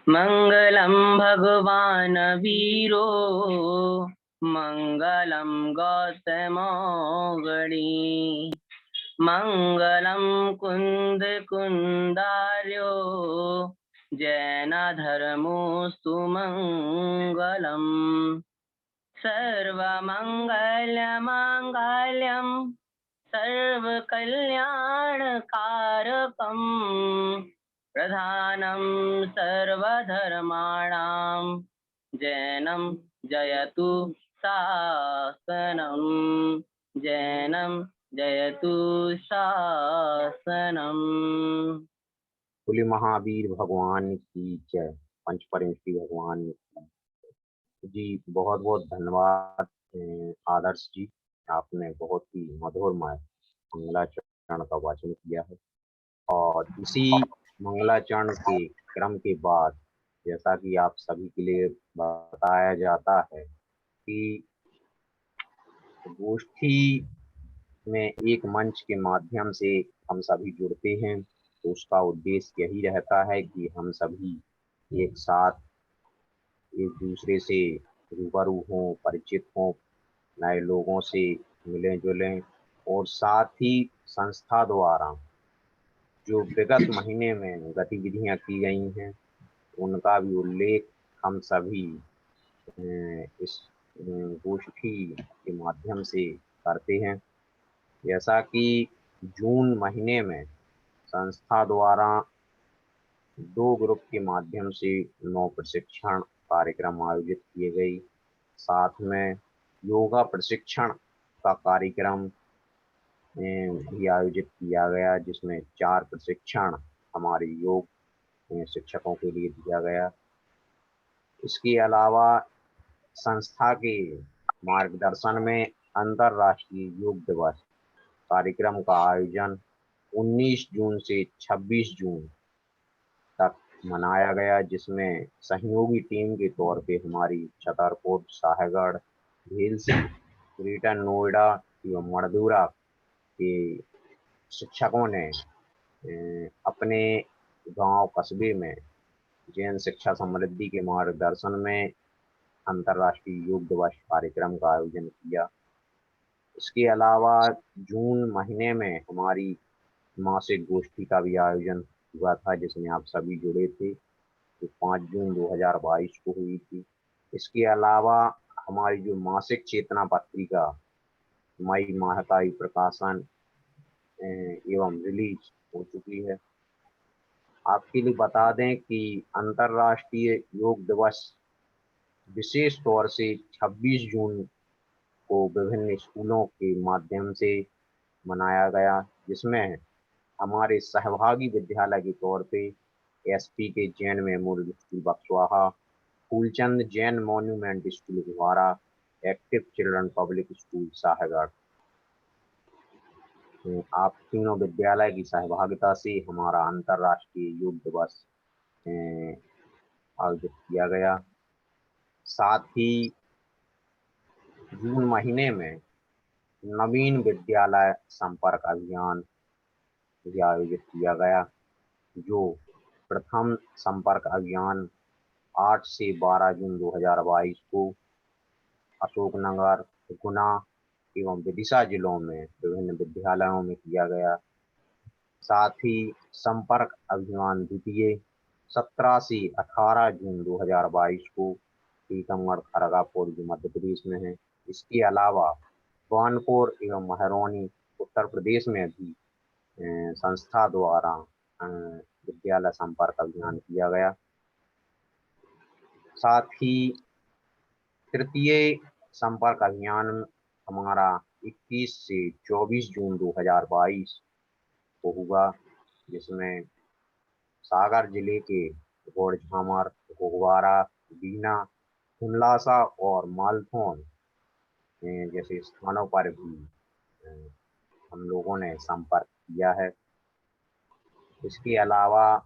मङ्गलं भगवान् वीरो मङ्गलं गौतमोगणी मङ्गलं कुन्दकुन्दार्यो जैनधर्मोऽस्तु मङ्गलम् सर्वमङ्गलमाङ्गल्यं सर्वकल्याणकारकम् प्रधानं सर्वधर्माणां जैनं जयतु शासनम् जैनं जयतु शासनम्। बोले महावीर भगवान की जय। पंच परमेश्वरी भगवान जी, बहुत बहुत धन्यवाद। आदर्श जी, आपने बहुत ही मधुरमय मंगलाचरण का वाचन किया है। और इसी मंगलाचरण के क्रम के बाद जैसा कि आप सभी के लिए बताया जाता है कि गोष्ठी में एक मंच के माध्यम से हम सभी जुड़ते हैं, तो उसका उद्देश्य यही रहता है कि हम सभी एक साथ एक दूसरे से रूबरू हों, परिचित हों, नए लोगों से मिलें जुलें, और साथ ही संस्था द्वारा जो विगत महीने में गतिविधियां की गई हैं उनका भी उल्लेख हम सभी इस गोष्ठी के माध्यम से करते हैं। जैसा कि जून महीने में संस्था द्वारा 2 ग्रुप के माध्यम से 9 प्रशिक्षण कार्यक्रम आयोजित किए गए। साथ में योगा प्रशिक्षण का कार्यक्रम भी आयोजित किया गया, जिसमें 4 प्रशिक्षण हमारे योग शिक्षकों के लिए दिया गया। इसके अलावा संस्था के मार्गदर्शन में अंतर्राष्ट्रीय योग दिवस कार्यक्रम का आयोजन 19 जून से 26 जून तक मनाया गया, जिसमें सहयोगी टीम के तौर पे हमारी छतरपुर, साहेबगढ़, भीलसी, ग्रेटर नोएडा एवं मड़दूरा के शिक्षकों ने अपने गांव कस्बे में जैन शिक्षा समृद्धि के मार्गदर्शन में अंतर्राष्ट्रीय योग दिवस कार्यक्रम का आयोजन किया। इसके अलावा जून महीने में हमारी मासिक गोष्ठी का भी आयोजन हुआ था, जिसमें आप सभी जुड़े थे, जो 5 जून 2022 को हुई थी। इसके अलावा हमारी जो मासिक चेतना पत्रिका मई माह का ही प्रकाशन एवं रिलीज हो चुकी है। आपके लिए बता दें कि अंतर्राष्ट्रीय योग दिवस विशेष तौर से 26 जून को विभिन्न स्कूलों के माध्यम से मनाया गया, जिसमें हमारे सहभागी विद्यालय के तौर पे SP K Jain memorial school Buxwaha, Phoolchand Jain monument school Guhara, active children public school Sahebgarh, आप तीनों विद्यालय की सहभागिता से हमारा अंतर्राष्ट्रीय योग दिवस आयोजित किया गया। साथ ही जून महीने में नवीन विद्यालय संपर्क अभियान भी आयोजित किया गया, जो प्रथम संपर्क अभियान 8 से 12 जून 2022 को अशोकनगर, गुना एवं विदिशा जिलों में विभिन्न विद्यालयों में किया गया। साथ ही संपर्क अभियान द्वितीय 17 से 18 जून 2022 को टीकमगढ़, खड़गपुर जो मध्य प्रदेश में है। इसके अलावा कानपुर एवं महरौनी उत्तर प्रदेश में भी संस्था द्वारा विद्यालय संपर्क अभियान किया गया। साथ ही तृतीय संपर्क अभियान हमारा 21 से 24 जून 2022 को हुआ, जिसमें सागर जिले के घोड़झामर, घोघवारा, बीना, हुमलासा और मालथौन जैसे स्थानों पर भी हम लोगों ने संपर्क किया है। इसके अलावा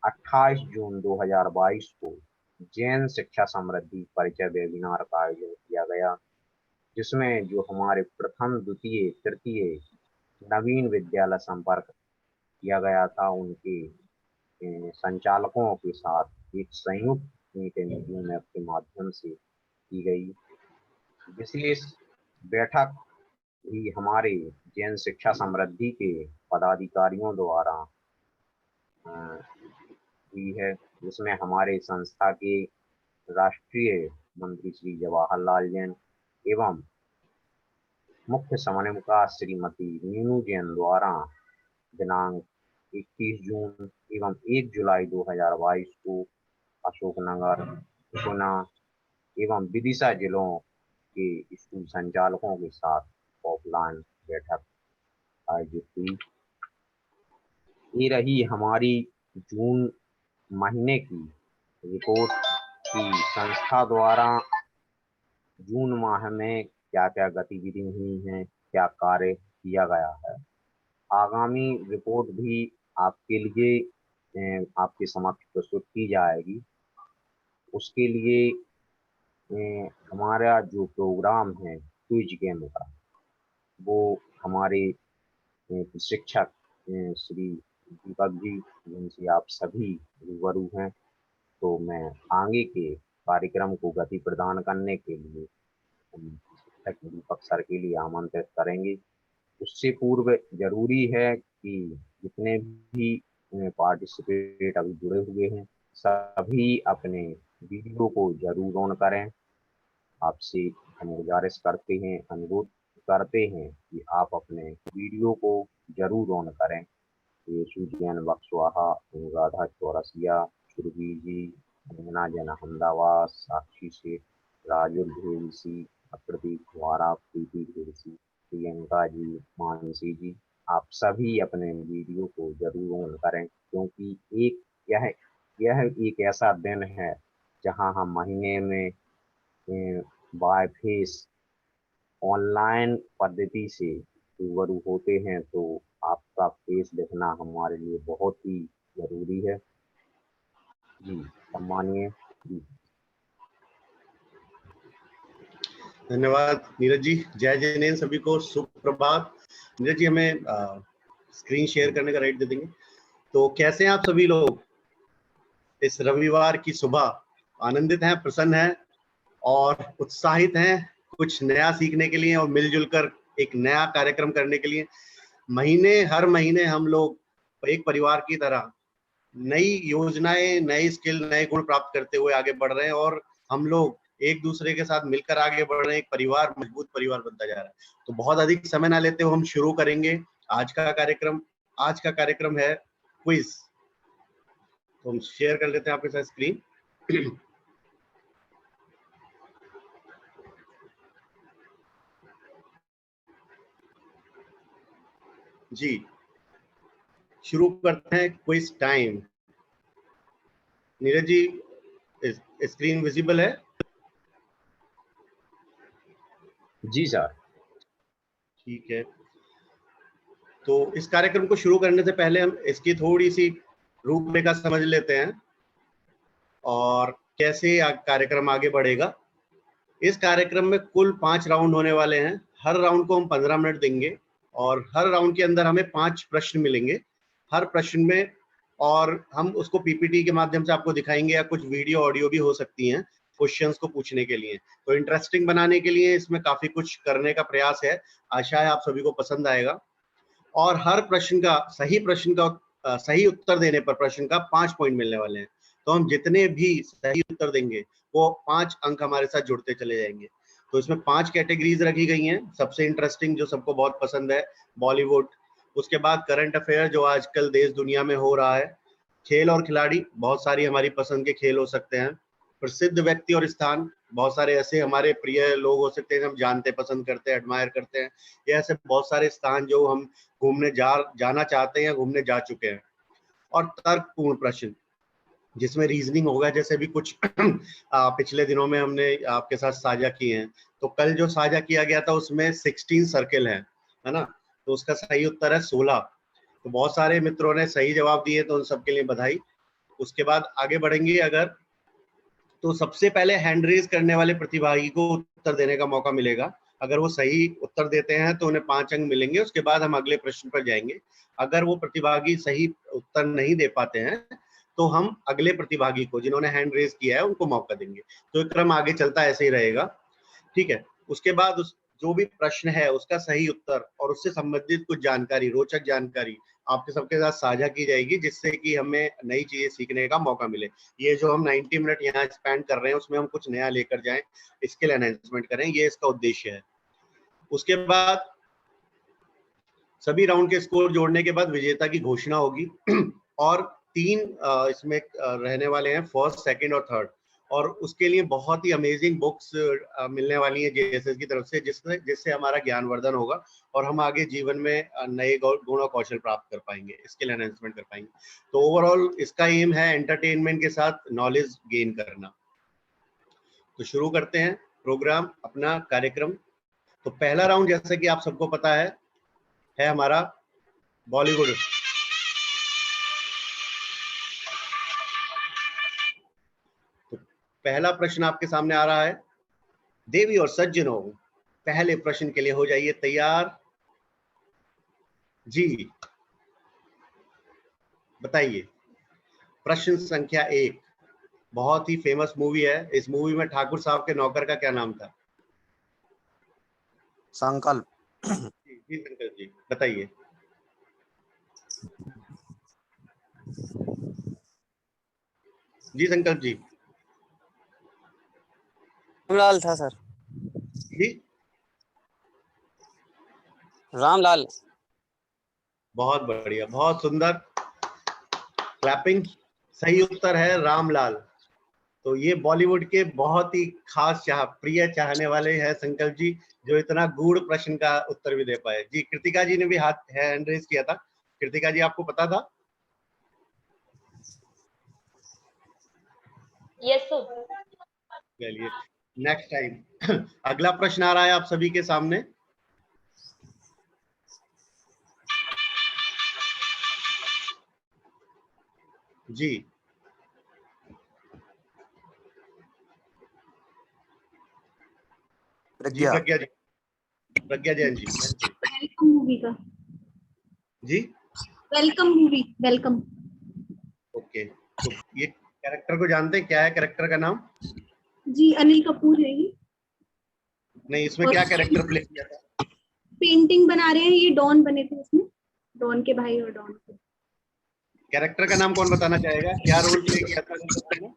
28 जून 2022 को जैन शिक्षा समृद्धि परिचय वेबिनार का आयोजन किया गया, जिसमें जो हमारे प्रथम, द्वितीय, तृतीय नवीन विद्यालय संपर्क किया गया था, उनके संचालकों के साथ एक संयुक्त मीटिंग ऐप के माध्यम से की गई। विशेष बैठक भी हमारे जैन शिक्षा समृद्धि के पदाधिकारियों द्वारा हुई है, जिसमें हमारे संस्था के राष्ट्रीय मंत्री श्री जवाहरलाल जैन एवं मुख्य समन्वयक श्रीमती मीनू जैन द्वारा दिनांक 21 जून एवं 1 जुलाई 2022 को अशोकनगर, गुना एवं विदिशा जिलों के स्कूल संचालकों के साथ ऑफलाइन बैठक आयोजित हुई। ये रही हमारी जून महीने की रिपोर्ट की संस्था द्वारा जून माह में क्या क्या गतिविधि हुई हैं, क्या कार्य किया गया है। आगामी रिपोर्ट भी आपके लिए आपके समक्ष प्रस्तुत की जाएगी। उसके लिए हमारा जो प्रोग्राम है क्विज गेम का, वो हमारे शिक्षक श्री दीपक जी, जिनसे आप सभी रूबरू हैं, तो मैं आगे के कार्यक्रम को गति प्रदान करने के लिए शिक्षक दीपक सर के लिए आमंत्रित करेंगे। उससे पूर्व जरूरी है कि जितने भी पार्टिसिपेट अभी जुड़े हुए हैं, सभी अपने वीडियो को जरूर ऑन करें। आपसे हम गुजारिश करते हैं, अनुरोध करते हैं कि आप अपने वीडियो को जरूर ऑन करें। ये सुजैन बक्सवाहा, अनुराधा चौरसिया, सुरभीर जी, अंजना जैन अहमदाबाद, साक्षी सेठ, राजुल भेलसी, प्रदीप कुमारा, प्रीति भेलसी, प्रियंका जी, मानसी जी, आप सभी अपने वीडियो को जरूर ऑन करें, क्योंकि यह एक ऐसा दिन है जहां हम महीने में बाय फेस ऑनलाइन पद्धति से रूबरू होते हैं, तो आपका फेस देखना हमारे लिए बहुत ही जरूरी है। जी सम्मानीय जी। धन्यवाद नीरज जी। जय जैन सभी को सुप्रभात। नीरज जी हमें स्क्रीन शेयर करने का राइट दे देंगे। तो कैसे हैं आप सभी लोग? इस रविवार की सुबह आनंदित हैं, प्रसन्न हैं और उत्साहित हैं कुछ नया सीखने के लिए और मिलजुल कर एक नया कार्यक्रम करने के लिए। हर महीने हम लोग एक परिवार की तरह नई योजनाएं, नई स्किल, नए गुण प्राप्त करते हुए आगे बढ़ रहे हैं और हम लोग एक दूसरे के साथ मिलकर आगे बढ़ रहे हैं। एक परिवार, मजबूत परिवार बनता जा रहा है। तो बहुत अधिक समय ना लेते हुए हम शुरू करेंगे आज का कार्यक्रम। आज का कार्यक्रम है क्विज। तो हम शेयर कर लेते हैं आपके साथ स्क्रीन। जी शुरू करते हैं quiz time. Neeraj ji screen visible है? जी सर। ठीक है, तो इस कार्यक्रम को शुरू करने से पहले हम इसकी थोड़ी सी रूपरेखा समझ लेते हैं और कैसे कार्यक्रम आगे बढ़ेगा। इस कार्यक्रम में कुल 5 राउंड होने वाले हैं। हर राउंड को हम 15 मिनट देंगे और हर राउंड के अंदर हमें 5 प्रश्न मिलेंगे हर प्रश्न में, और हम उसको पीपीटी के माध्यम से आपको दिखाएंगे या कुछ वीडियो ऑडियो भी हो सकती हैं क्वेश्चंस को पूछने के लिए। तो इंटरेस्टिंग बनाने के लिए इसमें काफी कुछ करने का प्रयास है। आशा है आप सभी को पसंद आएगा। और हर सही उत्तर देने पर प्रश्न का 5 पॉइंट मिलने वाले हैं। तो हम जितने भी सही उत्तर देंगे वो 5 अंक हमारे साथ जुड़ते चले जाएंगे। तो इसमें 5 कैटेगरीज रखी गई हैं। सबसे इंटरेस्टिंग जो सबको बहुत पसंद है, बॉलीवुड। उसके बाद करंट अफेयर जो आजकल देश दुनिया में हो रहा है। खेल और खिलाड़ी, बहुत सारी हमारी पसंद के खेल हो सकते हैं। प्रसिद्ध व्यक्ति और स्थान, बहुत सारे ऐसे हमारे प्रिय लोग हो सकते हैं हम जानते, पसंद करते हैं, एडमायर करते हैं। ये ऐसे बहुत सारे स्थान जो हम घूमने जाना चाहते हैं, घूमने जा चुके हैं। और तर्कपूर्ण प्रश्न जिसमें रीजनिंग होगा, जैसे भी कुछ पिछले दिनों में हमने आपके साथ साझा किए हैं। तो कल जो साझा किया गया था उसमें 16 सर्किल है ना, तो उसका सही उत्तर है 16। तो बहुत सारे मित्रों ने सही जवाब दिए, तो उन सबके लिए बधाई। उसके बाद आगे बढ़ेंगे अगर, तो सबसे पहले हैंड रेज करने वाले प्रतिभागी को उत्तर देने का मौका मिलेगा। अगर वो सही उत्तर देते हैं तो उन्हें 5 अंक मिलेंगे। उसके बाद हम अगले प्रश्न पर जाएंगे। अगर वो प्रतिभागी सही उत्तर नहीं दे पाते हैं तो हम अगले प्रतिभागी को जिन्होंने हैंड रेज किया है उनको मौका देंगे। तो एक क्रम आगे चलता ऐसे ही रहेगा, ठीक है। उसके बाद जो भी प्रश्न है उसका सही उत्तर और उससे संबंधित कुछ जानकारी, रोचक जानकारी आपके सबके साथ साझा की जाएगी, जिससे कि हमें नई चीजें सीखने का मौका मिले। ये जो हम 90 मिनट यहाँ स्पेंड कर रहे हैं उसमें हम कुछ नया लेकर जाएं, स्किल एनहेंसमेंट करें, ये इसका उद्देश्य है। उसके बाद सभी राउंड के स्कोर जोड़ने के बाद विजेता की घोषणा होगी और 3 इसमें रहने वाले हैं, फर्स्ट, सेकंड और थर्ड। और उसके लिए बहुत ही अमेजिंग बुक्स मिलने वाली हैं जेएसएस की तरफ से, जिससे हमारा ज्ञानवर्धन होगा और हम आगे जीवन में नए गुण और कौशल प्राप्त कर पाएंगे, स्किल एनहेंसमेंट कर पाएंगे। तो ओवरऑल इसका एम है एंटरटेनमेंट के साथ नॉलेज गेन करना। तो शुरू करते हैं प्रोग्राम, अपना कार्यक्रम। तो पहला राउंड, जैसा कि आप सबको पता है हमारा बॉलीवुड। तो पहला प्रश्न आपके सामने आ रहा है। देवी और सज्जनों, पहले प्रश्न के लिए हो जाइए तैयार। जी बताइए। प्रश्न संख्या 1, बहुत ही फेमस मूवी है। इस मूवी में ठाकुर साहब के नौकर का क्या नाम था? संकल्प। जी शंकर जी बताइए। जी संकल्प जी। रामलाल था सर। जी रामलाल। बहुत बढ़िया, बहुत सुंदर, क्लैपिंग। सही उत्तर है रामलाल। तो ये बॉलीवुड के बहुत ही खास प्रिय चाहने वाले हैं संकल्प जी, जो इतना गूढ़ प्रश्न का उत्तर भी दे पाए। जी कृतिका जी ने भी हैंड रेज किया था। कृतिका जी आपको पता था? Yes sir. चलिए नेक्स्ट टाइम। अगला प्रश्न आ रहा है आप सभी के सामने। जी प्रज्ञा। प्रज्ञा जी, प्रज्ञा जैन जी। वेलकम मूवी का। जी वेलकम मूवी, वेलकम। ओके। तो ये कैरेक्टर को जानते हैं, क्या है कैरेक्टर का नाम? जी अनिल कपूर है ये। नहीं, इसमें क्या कैरेक्टर प्ले किया था? पेंटिंग बना रहे हैं, ये डॉन बने थे इसमें, डॉन के भाई और डॉन के। कैरेक्टर का नाम कौन बताना चाहेगा? क्या रोल प्ले किया था अनिल कपूर ने?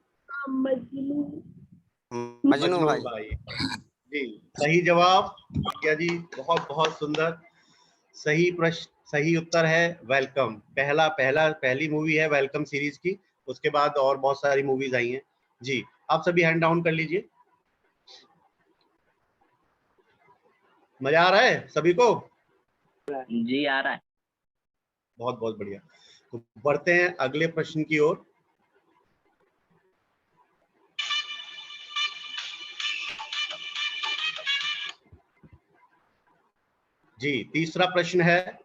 मजनू। मजनू भाई। जी सही जवाब प्रज्ञा जी, बहुत बहुत सुंदर। सही प्रश्न, सही उत्तर है वेलकम। पहली मूवी है वेलकम सीरीज की। उसके बाद और बहुत सारी मूवीज आई हैं। जी आप सभी हैंड डाउन कर लीजिए। मजा आ रहा है सभी को? जी आ रहा है। बहुत बहुत बढ़िया। तो बढ़ते हैं अगले प्रश्न की ओर। जी तीसरा प्रश्न है,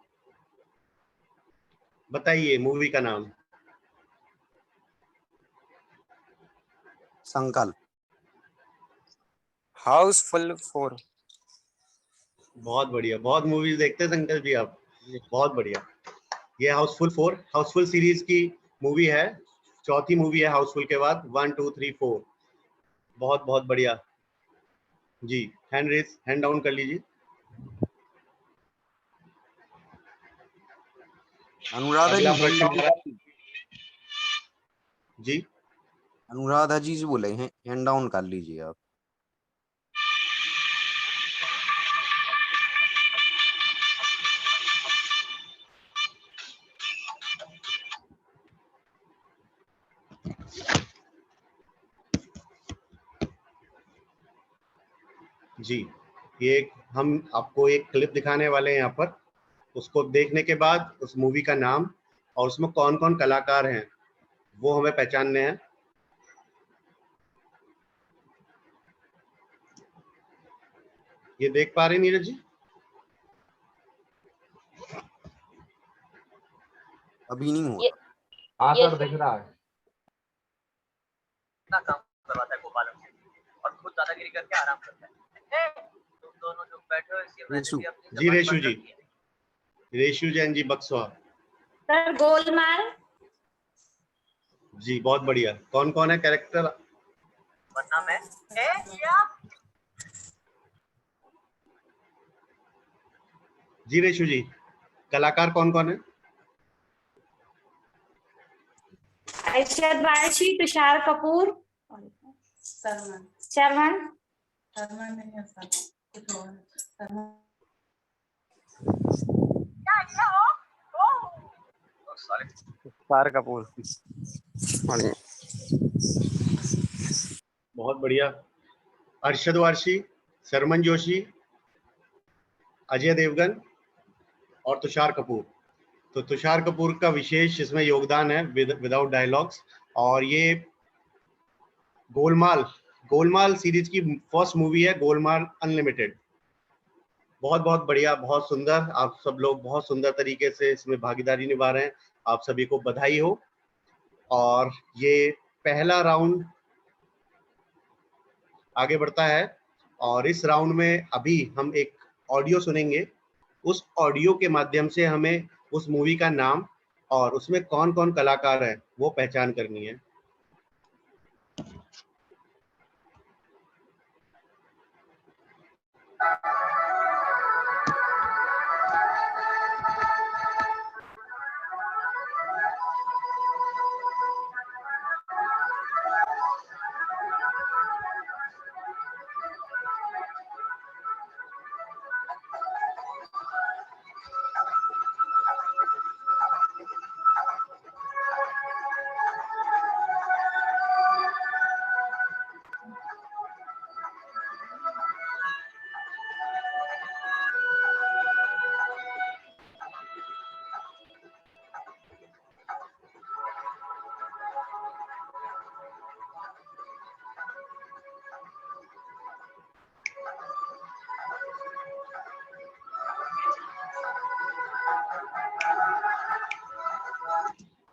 बताइए मूवी का नाम। संकल्प। हाउसफुल 4। बहुत बढ़िया, बहुत मूवीज देखते हैं संकल्प जी आप, बहुत बढ़िया। ये हाउसफुल 4, हाउसफुल सीरीज की मूवी है, चौथी मूवी है हाउसफुल के बाद, 1 2 3 4। बहुत बहुत बढ़िया। जी हैंड डाउन कर लीजिए। अनुराधा अगला जी प्रश्न जी। अनुराधा जी से बोले हैं, हैंड डाउन कर लीजिए आप। जी ये हम आपको एक क्लिप दिखाने वाले हैं यहाँ पर। उसको देखने के बाद उस मूवी का नाम और उसमें कौन कौन कलाकार हैं वो हमें पहचानने हैं। ये देख पा रहे हैं नीरज जी? अभी नहीं हुआ। हाँ सर दिख रहा है। काम करवाता है गोपालन से और खुद दादागिरी करके आराम करता है। तुम दोनों जो बैठे हो इसलिए मैंने रेशु। भी अपनी जी जबान रेशु बंद जी, रखी है। रेशु जैन जी बक्सवा। सर गोलमाल। जी बहुत बढ़िया। कौन कौन है कैरेक्टर? वरना मैं या जी रेशु जी, कलाकार कौन कौन है? अरशद वारसी, तुषार कपूर, शर्मन। साले तुषार कपूर। बहुत बढ़िया। अरशद वारसी, शर्मन जोशी, अजय देवगन और तुषार कपूर। तो तुषार कपूर का विशेष इसमें योगदान है विदाउट डायलॉग्स। और ये गोलमाल सीरीज की फर्स्ट मूवी है, गोलमाल अनलिमिटेड। बहुत बहुत बढ़िया, बहुत सुंदर। आप सब लोग बहुत सुंदर तरीके से इसमें भागीदारी निभा रहे हैं, आप सभी को बधाई हो। और ये पहला राउंड आगे बढ़ता है और इस राउंड में अभी हम एक ऑडियो सुनेंगे। उस ऑडियो के माध्यम से हमें उस मूवी का नाम और उसमें कौन कौन कलाकार है वो पहचान करनी है।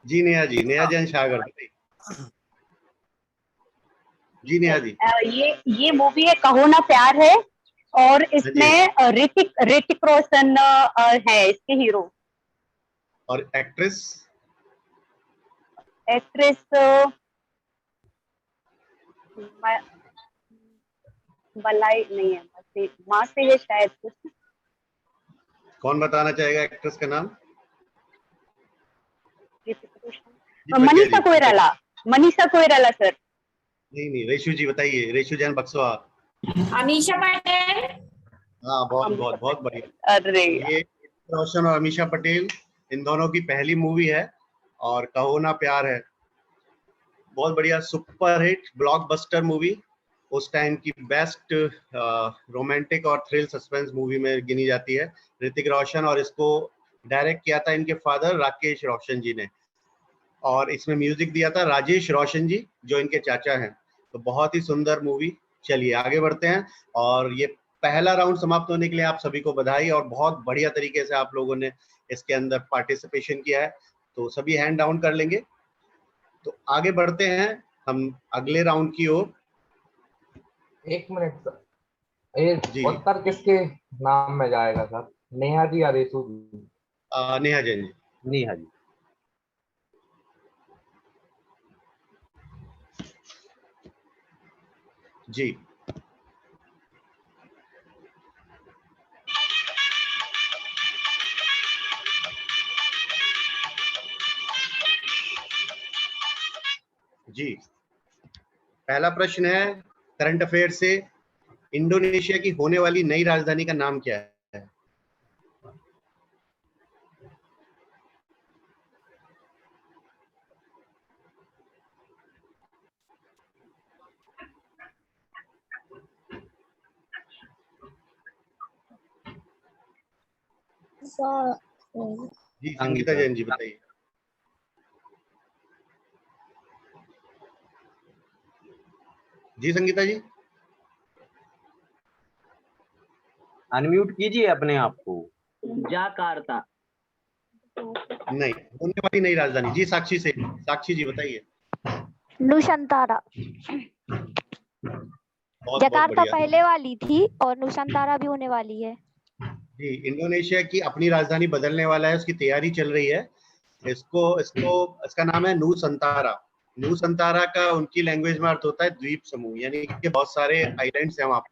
जी नेहा जी, नेहा जैन शाहगर। जी नेहा जी। ये मूवी है कहो ना प्यार है और इसमें ऋतिक रोशन है इसके हीरो। और एक्ट्रेस बलाई नहीं है, माँ से है शायद कुछ। कौन बताना चाहेगा एक्ट्रेस का नाम? मनीषा कोइराला सर। नहीं, रेशु जी बताइए, रेशु जैन बक्सवा। अमीषा पटेल। हाँ बहुत बहुत बहुत बढ़िया। अरे ये रोशन और अमीषा पटेल, इन दोनों की पहली मूवी है और कहो ना प्यार है। बहुत बढ़िया, सुपर हिट ब्लॉकबस्टर मूवी, उस टाइम की बेस्ट रोमांटिक और थ्रिल सस्पेंस मूवी में गिनी जाती है। ऋतिक रोशन, और इसको डायरेक्ट किया था इनके फादर राकेश रोशन जी ने, और इसमें म्यूजिक दिया था राजेश रोशन जी जो इनके चाचा हैं। तो बहुत ही सुंदर मूवी। चलिए आगे बढ़ते हैं। और ये पहला राउंड समाप्त होने के लिए आप सभी को बधाई, और बहुत बढ़िया तरीके से आप लोगों ने इसके अंदर पार्टिसिपेशन किया है। तो सभी हैंड डाउन कर लेंगे। तो आगे बढ़ते हैं हम अगले राउंड की ओर। 1 मिनट सर, ये जी उत्तर किसके नाम में जाएगा सर? नेहा जी या रेशु जी? नेहा जैन जी। नेहा जी। जी जी, पहला प्रश्न है करंट अफेयर से। इंडोनेशिया की होने वाली नई राजधानी का नाम क्या है? जी संगीता जैन जी बताइए। जी संगीता जी, अनम्यूट कीजिए अपने आप को। जाकार्ता। नहीं, होने वाली नई राजधानी। जी साक्षी से, साक्षी जी बताइए। नुशंतारा। बहुत जकार्ता बढ़िया। पहले वाली थी और नुशंतारा भी होने वाली है। जी, इंडोनेशिया की अपनी राजधानी बदलने वाला है, उसकी तैयारी चल रही है। इसका नाम है नूसंतारा। नूसंतारा का उनकी लैंग्वेज में अर्थ होता है द्वीप समूह, यानी कि बहुत सारे आइलैंड्स हैं वहाँ पर,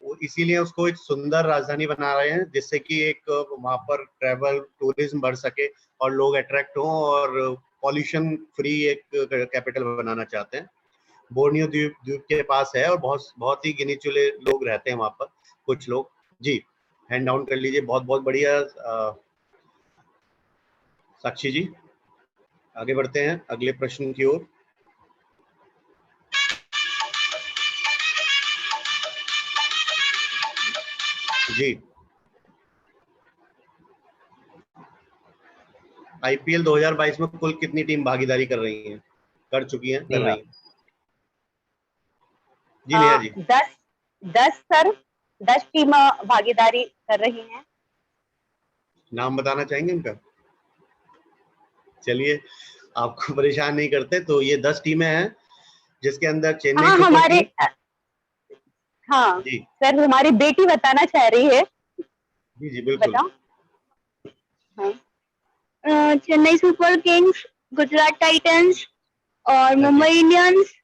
वो इसीलिए उसको एक सुंदर राजधानी बना रहे हैं, जिससे कि एक वहाँ पर ट्रैवल टूरिज्म बढ़ सके और लोग अट्रैक्ट हों, और पॉल्यूशन फ्री एक कैपिटल बनाना चाहते हैं। बोर्नियो द्वीप के पास है और बहुत ही गिने चुने लोग रहते हैं वहाँ पर, कुछ लोग। जी, हैंड डाउन कर लीजिए। बहुत बहुत बढ़िया साक्षी जी। आगे बढ़ते हैं अगले प्रश्न की ओर। जी, आईपीएल 2022 में कुल कितनी टीम भागीदारी कर रही हैं, कर चुकी हैं, कर रही हैं? जी नेहा जी। 10 सर, 10 टीम भागीदारी कर रही हैं। नाम बताना चाहेंगे उनका? चलिए, आपको परेशान नहीं करते, तो ये 10 टीमें हैं, जिसके अंदर चेन्नई हाँ, हमारे हाँ जी सर, हमारी बेटी बताना चाह रही है। जी जी बिल्कुल। बताओ। हाँ, Chennai super Kings, Gujarat Titans और मुंबई इंडियंस,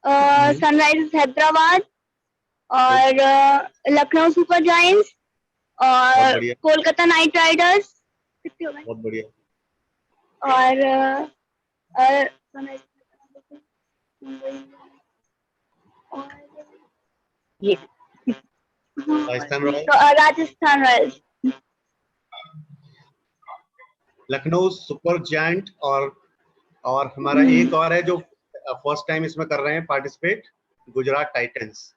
सनराइजर्स हैदराबाद और लखनऊ सुपर जायंट्स और कोलकाता नाइट राइडर्स। कितने हो गए? बहुत बढ़िया। और ये Rajasthan Royals, Lucknow super giant और हमारा एक और है जो फर्स्ट टाइम इसमें कर रहे हैं पार्टिसिपेट, गुजरात टाइटंस।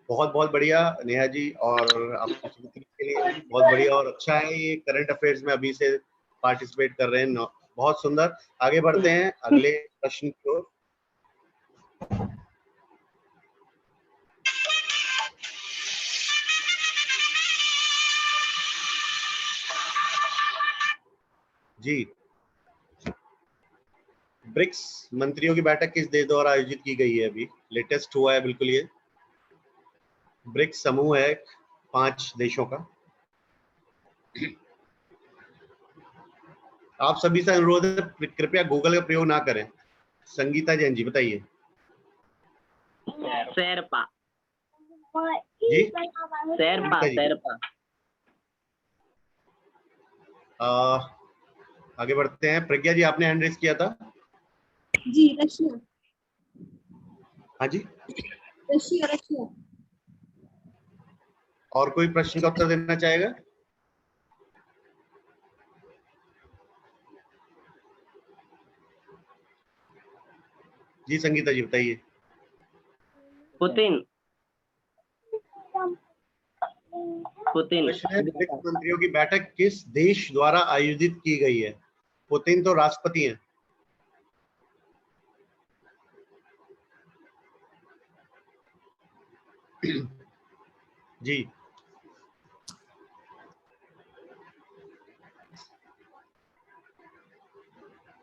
बहुत बहुत बढ़िया नेहा जी, और आपके लिए बहुत बढ़िया और अच्छा है, ये करंट अफेयर्स में अभी से पार्टिसिपेट कर रहे हैं। बहुत सुंदर। आगे बढ़ते हैं अगले प्रश्न की ओर। जी, ब्रिक्स मंत्रियों की बैठक किस देश द्वारा आयोजित की गई है? अभी लेटेस्ट हुआ है बिल्कुल। ये ब्रिक्स समूह है 5 देशों का। आप सभी से अनुरोध है, कृपया गूगल का प्रयोग ना करें। संगीता जैन जी बताइए। शेरपा जी, शेरपा। आगे बढ़ते हैं। प्रज्ञा जी, आपने हैंड रेज किया था। जी, रशिया। हाँ जी, रशिया। और कोई प्रश्न का उत्तर देना चाहेगा? जी संगीता जी बताइए। पुतिन। प्रश्न है, ब्रिक्स मंत्रियों की बैठक किस देश द्वारा आयोजित की गई है? पुतिन तो राष्ट्रपति हैं। जी,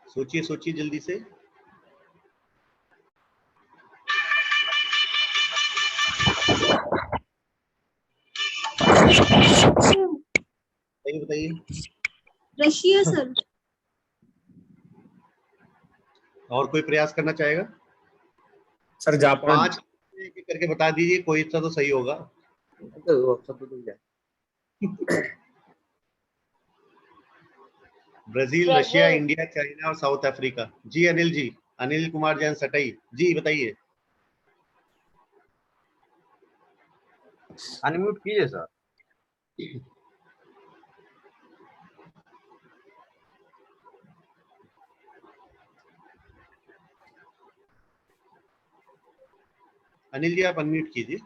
सोचिए सोचिए जल्दी से। बताइए। Russia sir. और कोई प्रयास करना चाहेगा? Sir Japan. 5 करके बता दीजिए, कोई सा तो सही होगा। ब्राजील, रशिया, इंडिया, चाइना और साउथ अफ्रीका। जी अनिल जी, अनिल कुमार जैन सटई जी बताइए। अनम्यूट कीजिए सर। अनिल जी आप अनम्यूट कीजिए,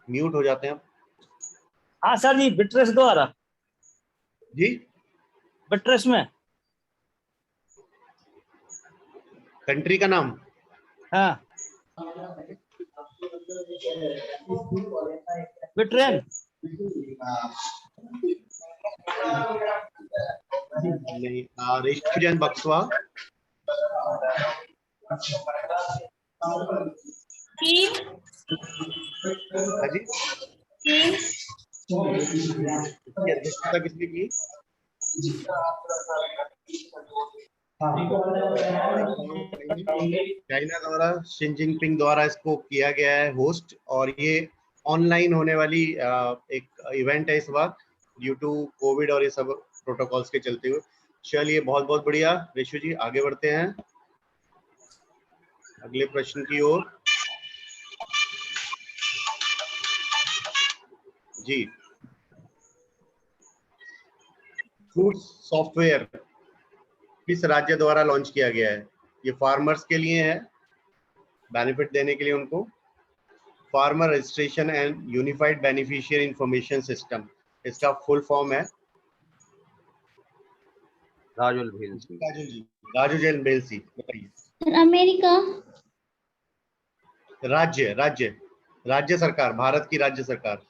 म्यूट हो जाते हैं आप। हाँ सर जी, बिट्रेस द्वारा। जी, बिट्रेस में कंट्री का नाम? हाँ, बिट्रेन। नहीं, रेशु जैन बक्सवा। हाँ जी, अध्यक्षता किसने की? चाइना द्वारा शी जिनपिंग द्वारा इसको किया गया है होस्ट, और ये ऑनलाइन होने वाली एक इवेंट है इस बार ड्यू टू कोविड और ये सब प्रोटोकॉल्स के चलते हुए। चलिए बहुत बहुत बढ़िया रेशु जी, आगे बढ़ते हैं अगले प्रश्न की ओर। जी, फूड सॉफ्टवेयर किस राज्य द्वारा लॉन्च किया गया है? ये फार्मर्स के लिए है, बेनिफिट देने के लिए उनको। Farmer registration and unified beneficiary information system, इसका फुल फॉर्म है। राजुल भेलसी। राजू जैन भेलसी, बताइए। अमेरिका। राज्य सरकार, भारत की राज्य सरकार।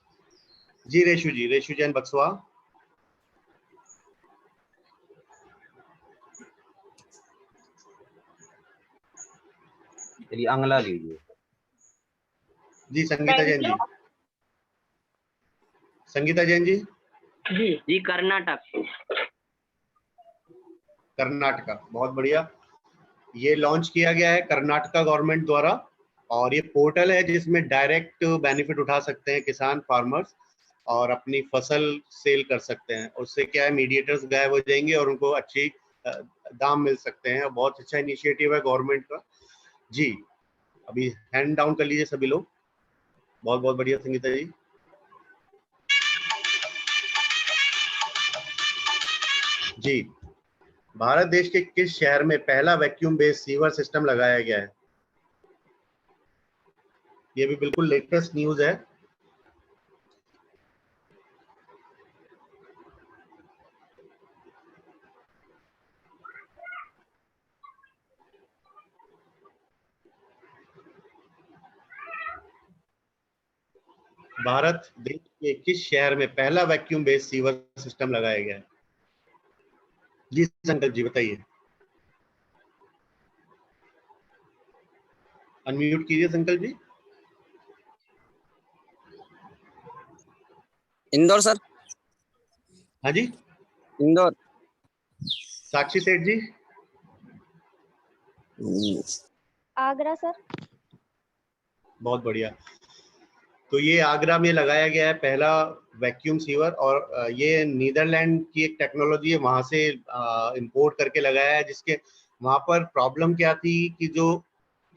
जी, रेशु जैन बक्सवा। चलिए अगला लीजिए। जी, संगीता जैन जी। संगीता जैन जी। जी कर्नाटक। कर्नाटका, बहुत बढ़िया। ये लॉन्च किया गया है कर्नाटका गवर्नमेंट द्वारा, और ये पोर्टल है जिसमें डायरेक्ट बेनिफिट उठा सकते हैं किसान फार्मर्स और अपनी फसल सेल कर सकते हैं। उससे क्या है, मीडिएटर्स गायब हो जाएंगे और उनको अच्छी दाम मिल सकते हैं। बहुत अच्छा इनिशिएटिव है गवर्नमेंट का। जी, अभी हैंड डाउन कर लीजिए सभी लोग। बहुत बहुत बढ़िया संगीता जी। जी, भारत देश के किस शहर में पहला वैक्यूम बेस्ड सीवर सिस्टम लगाया गया है? ये भी बिल्कुल लेटेस्ट न्यूज है। भारत देश के किस शहर में पहला वैक्यूम बेस्ड सीवर सिस्टम लगाया गया है? जी संकल्प जी, बताइए। अनम्यूट कीजिए संकल्प जी। इंदौर सर। हाँ जी, इंदौर। साक्षी सेठ जी। आगरा सर। बहुत बढ़िया। तो ये आगरा में लगाया गया है पहला वैक्यूम सीवर, और ये नीदरलैंड की एक टेक्नोलॉजी है, वहां से इंपोर्ट करके लगाया है। जिसके वहां पर प्रॉब्लम क्या थी कि जो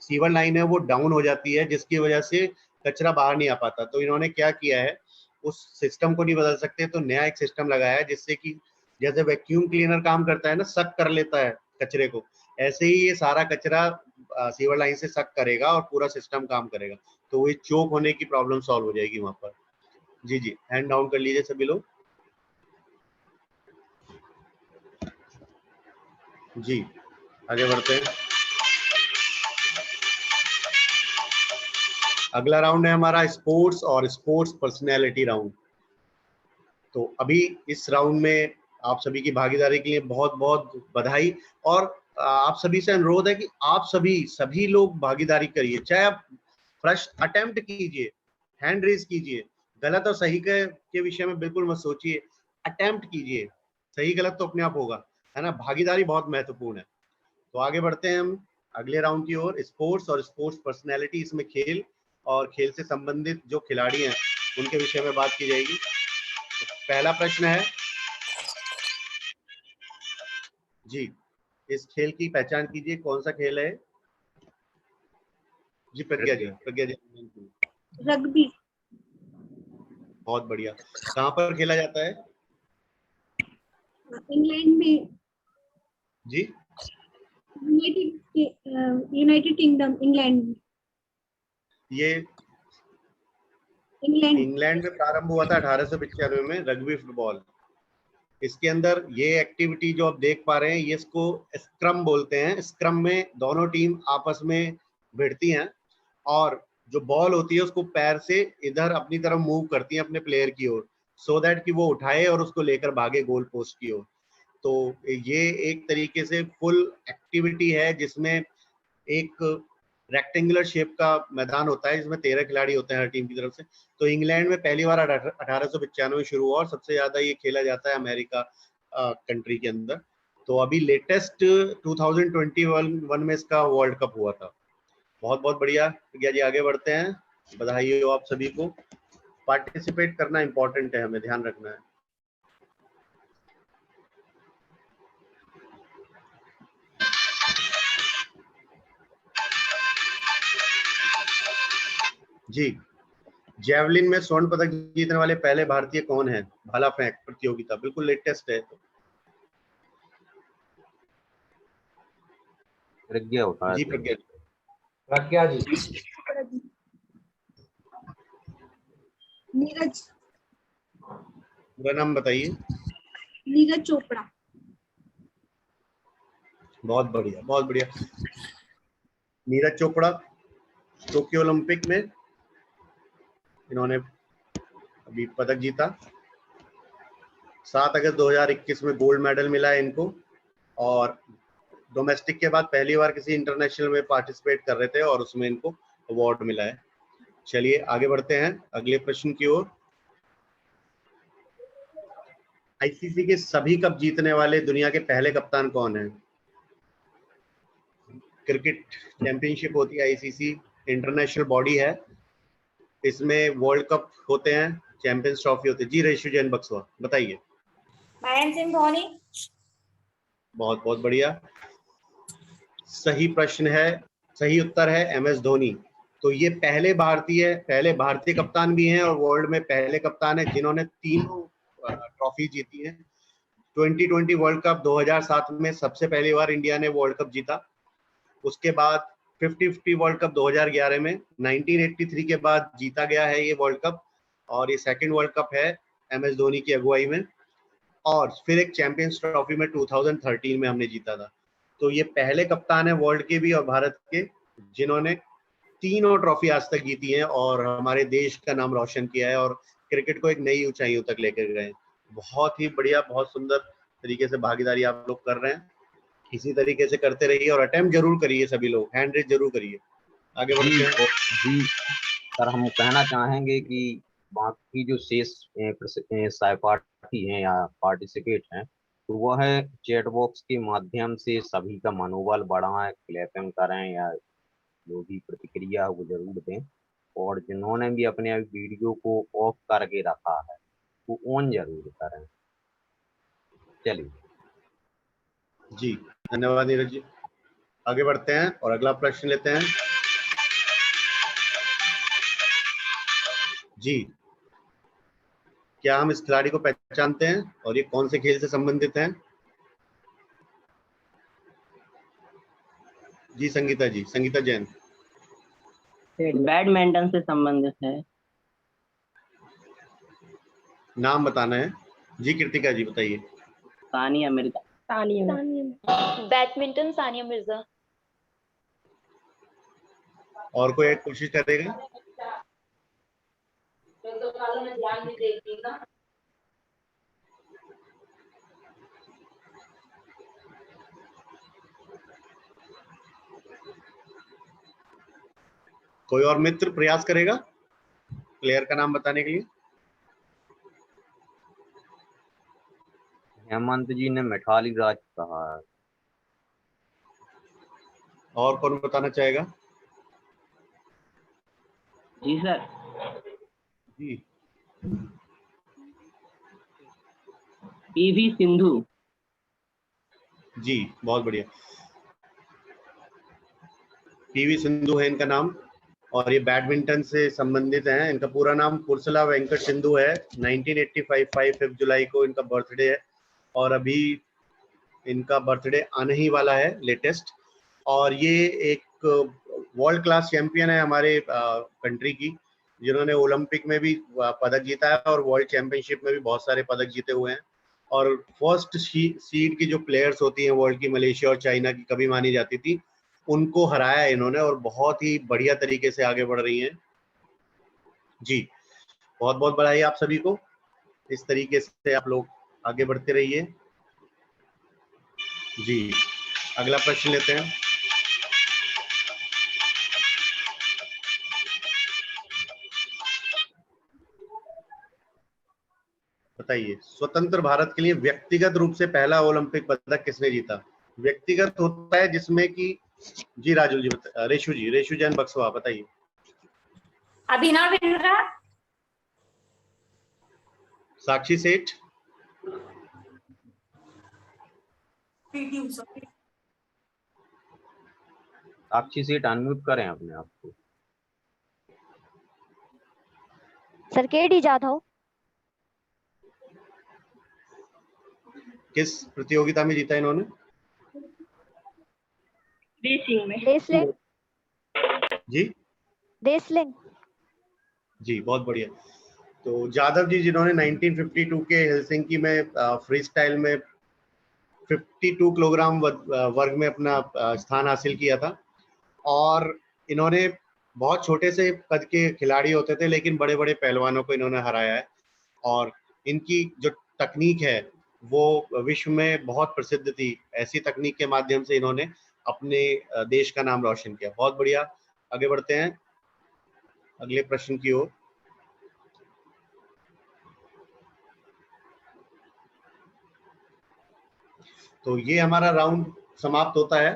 सीवर लाइन है वो डाउन हो जाती है, जिसकी वजह से कचरा बाहर नहीं आ पाता। तो इन्होंने क्या किया है, उस सिस्टम को नहीं बदल सकते तो नया एक सिस्टम लगाया है, जिससे कि जैसे वैक्यूम क्लीनर काम करता है ना, सक कर लेता है कचरे को, ऐसे ही ये सारा कचरा सीवर लाइन से सक करेगा और पूरा सिस्टम काम करेगा। तो वो चोक होने की प्रॉब्लम सॉल्व हो जाएगी वहां पर। जी जी, हैंड डाउन कर लीजिए सभी लोग। जी, आगे बढ़ते हैं। अगला राउंड है हमारा स्पोर्ट्स और स्पोर्ट्स पर्सनैलिटी राउंड। तो अभी इस राउंड में आप सभी की भागीदारी के लिए बहुत बहुत बधाई, और आप सभी से अनुरोध है कि आप सभी लोग भागीदारी करिए। चाहे आप प्रश्न अटेम्प्ट कीजिए, हैंड रेज कीजिए, गलत और सही के विषय में बिल्कुल मत सोचिए, अटेम्प्ट कीजिए। सही गलत तो अपने आप होगा, है ना। भागीदारी बहुत महत्वपूर्ण है। तो आगे बढ़ते हैं हम अगले राउंड की ओर, स्पोर्ट्स और स्पोर्ट्स पर्सनैलिटी। इसमें खेल और खेल से संबंधित जो खिलाड़ी हैं उनके विषय में बात की जाएगी। तो पहला प्रश्न है जी, इस खेल की पहचान कीजिए, कौन सा खेल है? जी प्रज्ञा जी। रग्बी। बहुत बढ़िया। कहाँ पर खेला जाता है? इंग्लैंड में। जी, यूनाइटेड किंगडम, इंग्लैंड में। ये इंग्लैंड में प्रारंभ हुआ था 1895 में रग्बी फुटबॉल। इसके अंदर ये एक्टिविटी जो आप देख पा रहे हैं, ये इसको स्क्रम बोलते हैं। स्क्रम में दोनों टीम आपस में भिड़ती हैं और जो बॉल होती है उसको पैर से इधर अपनी तरफ मूव करती हैं अपने प्लेयर की ओर, सो दैट कि वो उठाए और उसको लेकर भागे गोल पोस्ट की ओर। तो ये एक तरीके से फुल एक्टिविटी है जिसमें एक रेक्टेंगुलर शेप का मैदान होता है जिसमें 13 खिलाड़ी होते हैं हर टीम की तरफ से। तो इंग्लैंड में पहली बार 1895 शुरू हुआ और सबसे ज्यादा ये खेला जाता है अमेरिका कंट्री के अंदर। तो अभी लेटेस्ट 2021 में इसका वर्ल्ड कप हुआ था। बहुत बहुत बढ़िया प्रज्ञा जी, आगे बढ़ते हैं। बधाई हो आप सभी को। पार्टिसिपेट करना इंपॉर्टेंट है, हमें ध्यान रखना है। जी, जेवलिन में स्वर्ण पदक जीतने वाले पहले भारतीय कौन है? भाला फेंक प्रतियोगिता, बिल्कुल लेटेस्ट है। प्रज्ञा होता है। जी प्रज्ञा, प्रज्ञा जी। नीरज, पूरा नाम बताइए। नीरज चोपड़ा। बहुत बढ़िया, बहुत बढ़िया। नीरज चोपड़ा टोक्यो ओलंपिक में इन्होंने अभी पदक जीता। 7 अगस्त 2021 में गोल्ड मेडल मिला है इनको, और डोमेस्टिक के बाद पहली बार किसी इंटरनेशनल में पार्टिसिपेट कर रहे थे और उसमें इनको अवार्ड मिला है। चलिए आगे बढ़ते हैं अगले प्रश्न की ओर। आईसीसी के सभी कप जीतने वाले दुनिया के पहले कप्तान कौन है? क्रिकेट चैंपियनशिप होती है आईसीसी, इंटरनेशनल बॉडी है, इसमें वर्ल्ड कप होते हैं, चैंपियंस ट्रॉफी होती है। जी रेशु जैन बक्सवा, बताइए। महेंद्र सिंह धोनी। बहुत बहुत बढ़िया, सही प्रश्न है, सही उत्तर है MS धोनी। तो ये पहले भारतीय कप्तान भी हैं और वर्ल्ड में पहले कप्तान है जिन्होंने तीनों ट्रॉफी जीती हैं। 2020 वर्ल्ड कप 2007 में सबसे पहली बार इंडिया ने वर्ल्ड कप जीता। उसके बाद 50-50 वर्ल्ड कप 2011 में, 1983 के बाद जीता गया है ये वर्ल्ड कप, और ये सेकंड वर्ल्ड कप है MS धोनी की अगुवाई में। और फिर एक चैंपियंस ट्रॉफी में 2013 में हमने जीता था। तो ये पहले कप्तान है वर्ल्ड के भी और भारत के जिन्होंने तीनों ट्रॉफी आज तक जीती हैं और हमारे देश का नाम रोशन किया है और क्रिकेट को एक नई ऊंचाइयों तक लेकर गए। बहुत ही बढ़िया, बहुत सुंदर तरीके से भागीदारी आप लोग कर रहे हैं। इसी तरीके से करते रहिए और अटेम्प्ट जरूर करिए, सभी लोग हैंड रेज जरूर करिए। आगे बढ़ते हैं। जी सर, हम कहना चाहेंगे कि बाकी जो शेष सहपाठी हैं या पार्टिसिपेट हैं, तो वह चैट बॉक्स के माध्यम से सभी का मनोबल बढ़ाएं, क्लैपिंग करें या जो भी प्रतिक्रिया है वो जरूर दें। और जिन्होंने भी अपने वीडियो को ऑफ करके रखा है वो ऑन जरूर करें। चलिए जी धन्यवाद नीरज जी। आगे बढ़ते हैं और अगला प्रश्न लेते हैं। जी, क्या हम इस खिलाड़ी को पहचानते हैं और ये कौन से खेल से संबंधित हैं? जी संगीता जी, संगीता जैन। बैडमिंटन से संबंधित है। नाम बताना है। जी कृतिका जी बताइए। सानिया मिर्जा। बैडमिंटन सानिया मिर्जा। और कोई एक कोशिश करेगा? कोई और मित्र प्रयास करेगा प्लेयर का नाम बताने के लिए? हेमंत जी ने मिठाली राज कहा है। और कौन बताना चाहेगा? जी सर। जी PV सिंधु। जी बहुत बढ़िया, PV सिंधु है इनका नाम और ये बैडमिंटन से संबंधित हैं। इनका पूरा नाम पुरसला वेंकट सिंधु है। 1985 5 जुलाई को इनका बर्थडे है और अभी इनका बर्थडे आने ही वाला है लेटेस्ट। और ये एक वर्ल्ड क्लास चैंपियन है हमारे कंट्री की, जिन्होंने ओलंपिक में भी पदक जीता है और वर्ल्ड चैंपियनशिप में भी बहुत सारे पदक जीते हुए हैं। और फर्स्ट सीड की जो प्लेयर्स होती हैं वर्ल्ड की, मलेशिया और चाइना की कभी मानी जाती थी, उनको हराया इन्होंने और बहुत ही बढ़िया तरीके से आगे बढ़ रही हैं। जी बहुत बहुत बधाई आप सभी को। इस तरीके से आप लोग आगे बढ़ते रहिए। जी अगला प्रश्न लेते हैं। बताइए, स्वतंत्र भारत के लिए व्यक्तिगत रूप से पहला ओलंपिक पदक किसने जीता? व्यक्तिगत होता है जिसमें कि जी राजू जी रेशु जैन बक्सवा, बताइए। अभिनव बिंद्रा। साक्षी सेठ। साक्षी सेठ अनम्यूट करें अपने आप को। Sir KD Jadhav. किस प्रतियोगिता में जीता इन्होंने? रेसलिंग में। जी रेसलिंग। जी, बहुत बढ़िया। तो जाधव जी जिन्होंने 1952 के हेलसिंकी में फ्री स्टाइल में 52 किलोग्राम वर्ग में अपना स्थान हासिल किया था, और इन्होंने बहुत छोटे से कद के खिलाड़ी होते थे लेकिन बड़े बड़े पहलवानों को इन्होंने हराया है, और इनकी जो तकनीक है वो विश्व में बहुत प्रसिद्ध थी। ऐसी तकनीक के माध्यम से इन्होंने अपने देश का नाम रोशन किया। बहुत बढ़िया, आगे बढ़ते हैं अगले प्रश्न की ओर। तो ये हमारा राउंड समाप्त होता है।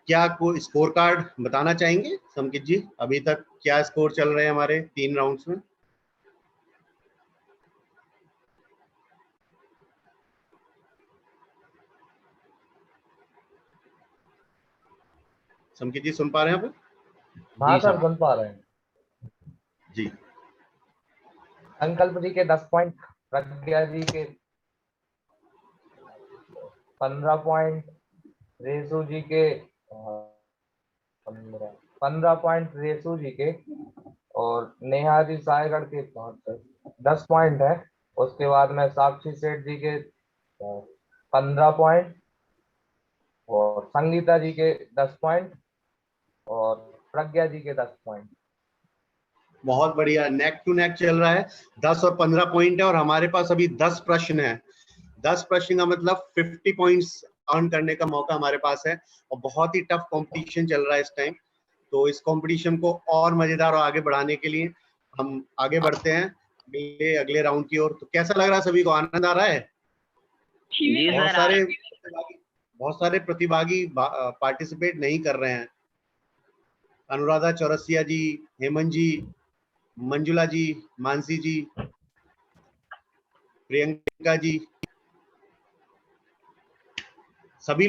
क्या कोई स्कोर कार्ड बताना चाहेंगे संकित जी? अभी तक क्या स्कोर चल रहे हैं हमारे 3 राउंड्स में? संकित जी सुन पा रहे हैं आप? हाँ सर सुन पा रहे हैं जी। संकल्प जी के 10 पॉइंट, प्रज्ञा जी के 15 पॉइंट, रेसू जी के 15 पॉइंट रेसू जी के, और नेहा जी सायगढ़ के 10 पॉइंट है। उसके बाद में साक्षी सेठ जी के 15 पॉइंट, और संगीता जी के 10 पॉइंट, और प्रज्ञा जी के 10 पॉइंट। बहुत बढ़िया, नेक टू नेक चल रहा है। 10 और 15 पॉइंट है, और हमारे पास अभी 10 प्रश्न है। 10 प्रश्न का मतलब 50 पॉइंट्स अर्न करने का मौका हमारे पास है, और बहुत ही टफ कंपटीशन चल रहा है इस टाइम। तो इस कंपटीशन को और मजेदार और आगे बढ़ाने के लिए हम आगे बढ़ते हैं अगले राउंड की ओर। तो कैसा लग रहा है सभी को? आनंद आ रहा है? जी सर। बहुत सारे प्रतिभागी पार्टिसिपेट नहीं कर रहे हैं। अनुराधा चौरसिया जी, हेमंत जी, मंजुला जी, मानसी जी, प्रियंका जी, सभी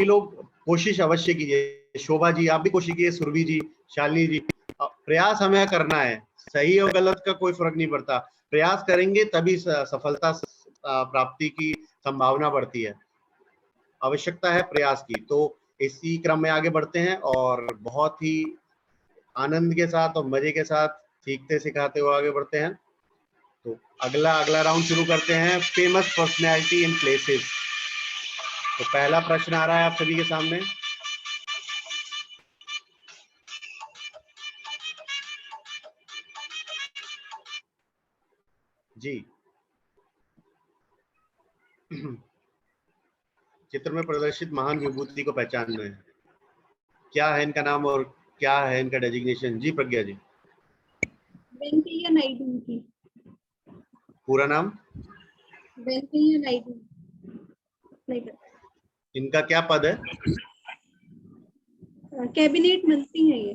लोग कोशिश अवश्य कीजिए। शोभा जी आप भी कोशिश कीजिए, सुरभि जी, शालिनी जी। प्रयास हमें करना है, सही और गलत का कोई फर्क नहीं पड़ता। प्रयास करेंगे तभी सफलता प्राप्ति की संभावना बढ़ती है। आवश्यकता है प्रयास की। तो इसी क्रम में आगे बढ़ते हैं, और बहुत ही आनंद के साथ और मजे के साथ सीखते सिखाते हुए आगे बढ़ते हैं। तो अगला राउंड शुरू करते हैं, फेमस पर्सनैलिटी इन प्लेसेस। तो पहला प्रश्न आ रहा है आप सभी के सामने। जी, चित्र में प्रदर्शित महान विभूति को पहचानना है। क्या है इनका नाम और क्या है इनका डेजिग्नेशन? जी प्रज्ञा जी। वेंकैया नायडू जी। पूरा नाम? वेंकैया नायडू। नहीं पता। इनका क्या पद है? कैबिनेट मंत्री है ये।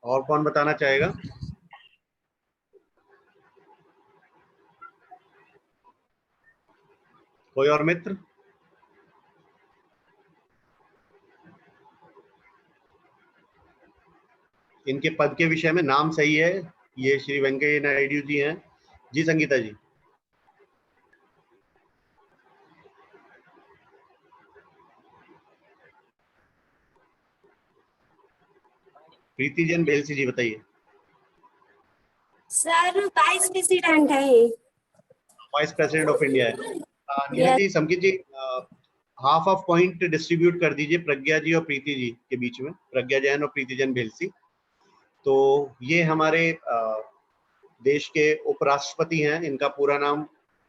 और कौन बताना चाहेगा? कोई और मित्र? इनके पद के विषय में नाम सही है, ये श्री वेंकैया नायडू जी हैं। जी संगीता जी। प्रीति जैन बेलसी जी बताइए। सर वाइस प्रेसिडेंट है ये। वाइस प्रेसिडेंट ऑफ इंडिया है। नीरज जी, संकित जी, हाफ ऑफ पॉइंट डिस्ट्रीब्यूट कर दीजिए प्रज्ञा जी और प्रीति जी के बीच में, प्रज्ञा जैन और प्रीति जैन बेलसी। तो ये हमारे देश के उपराष्ट्रपति हैं। इनका पूरा नाम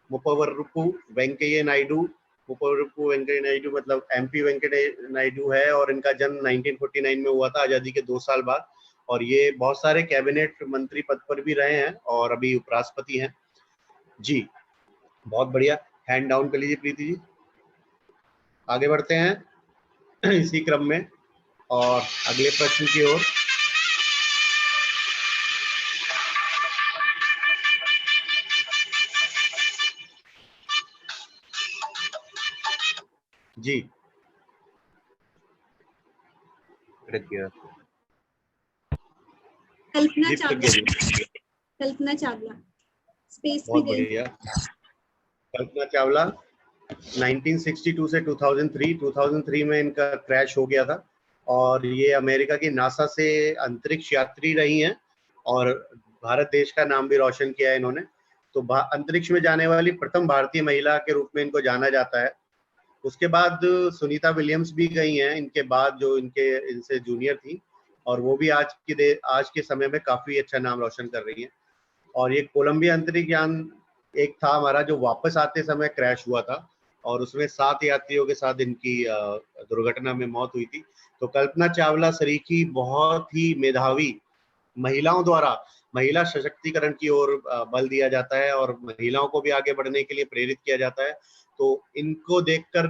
मुपवर्रुपु वेंकैया नायडू। मुपवर्रुपु वेंकैया नायडू मतलब MP वेंकैया नायडू है, और इनका जन्म 1949 में हुआ था, आजादी के 2 साल बाद। और ये बहुत सारे कैबिनेट मंत्री पद पर भी रहे हैं और अभी उपराष्ट्रपति हैं। जी बहुत बढ़िया, हैंड डाउन कर लीजिए प्रीति जी। आगे बढ़ते हैं इसी क्रम में और अगले प्रश्न की ओर। जी प्रज्ञा कल्पना जी चावला। प्रज्ञा जी कल्पना चावला स्पेस में बहुत गई। बढ़िया। कल्पना चावला 1962 से 2003 में इनका क्रैश हो गया था और ये अमेरिका की नासा से अंतरिक्ष यात्री रही हैं और भारत देश का नाम भी रोशन किया है इन्होंने। तो अंतरिक्ष में जाने वाली प्रथम भारतीय महिला के रूप में इनको जाना जाता है। उसके बाद सुनीता विलियम्स भी गई हैं इनके बाद, जो इनसे जूनियर थी, और वो भी आज के समय में काफी अच्छा नाम रोशन कर रही हैं। और ये कोलंबिया अंतरिक्ष यान एक था हमारा जो वापस आते समय क्रैश हुआ था और उसमें 7 यात्रियों के साथ इनकी दुर्घटना में मौत हुई थी। तो कल्पना चावला सरीखी बहुत ही मेधावी, महिलाओं द्वारा महिला सशक्तिकरण की ओर बल दिया जाता है और महिलाओं को भी आगे बढ़ने के लिए प्रेरित किया जाता है। तो इनको देखकर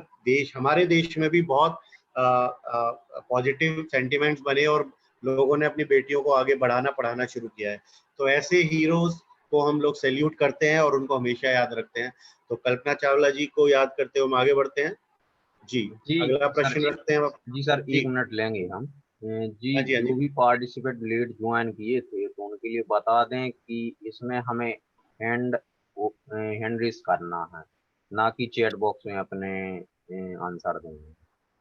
हमारे देश में भी बहुत पॉजिटिव सेंटिमेंट्स बने और लोगों ने अपनी बेटियों को आगे बढ़ाना पढ़ाना शुरू किया है। तो ऐसे हीरोज को हम लोग सैल्यूट करते हैं और उनको हमेशा याद रखते हैं। तो कल्पना चावला जी को याद करते हुए हम आगे बढ़ते हैं। जी अगला प्रश्न रखते हैं। जी सर 1 मिनट लेंगे हम। जी हाँ जी, हाँ जी। जो भी पार्टिसिपेंट लेट ज्वाइन किए थे तो उनके लिए बता दें कि इसमें हमें हैंड रेस करना है, ना कि चैट बॉक्स में अपने आंसर देंगे।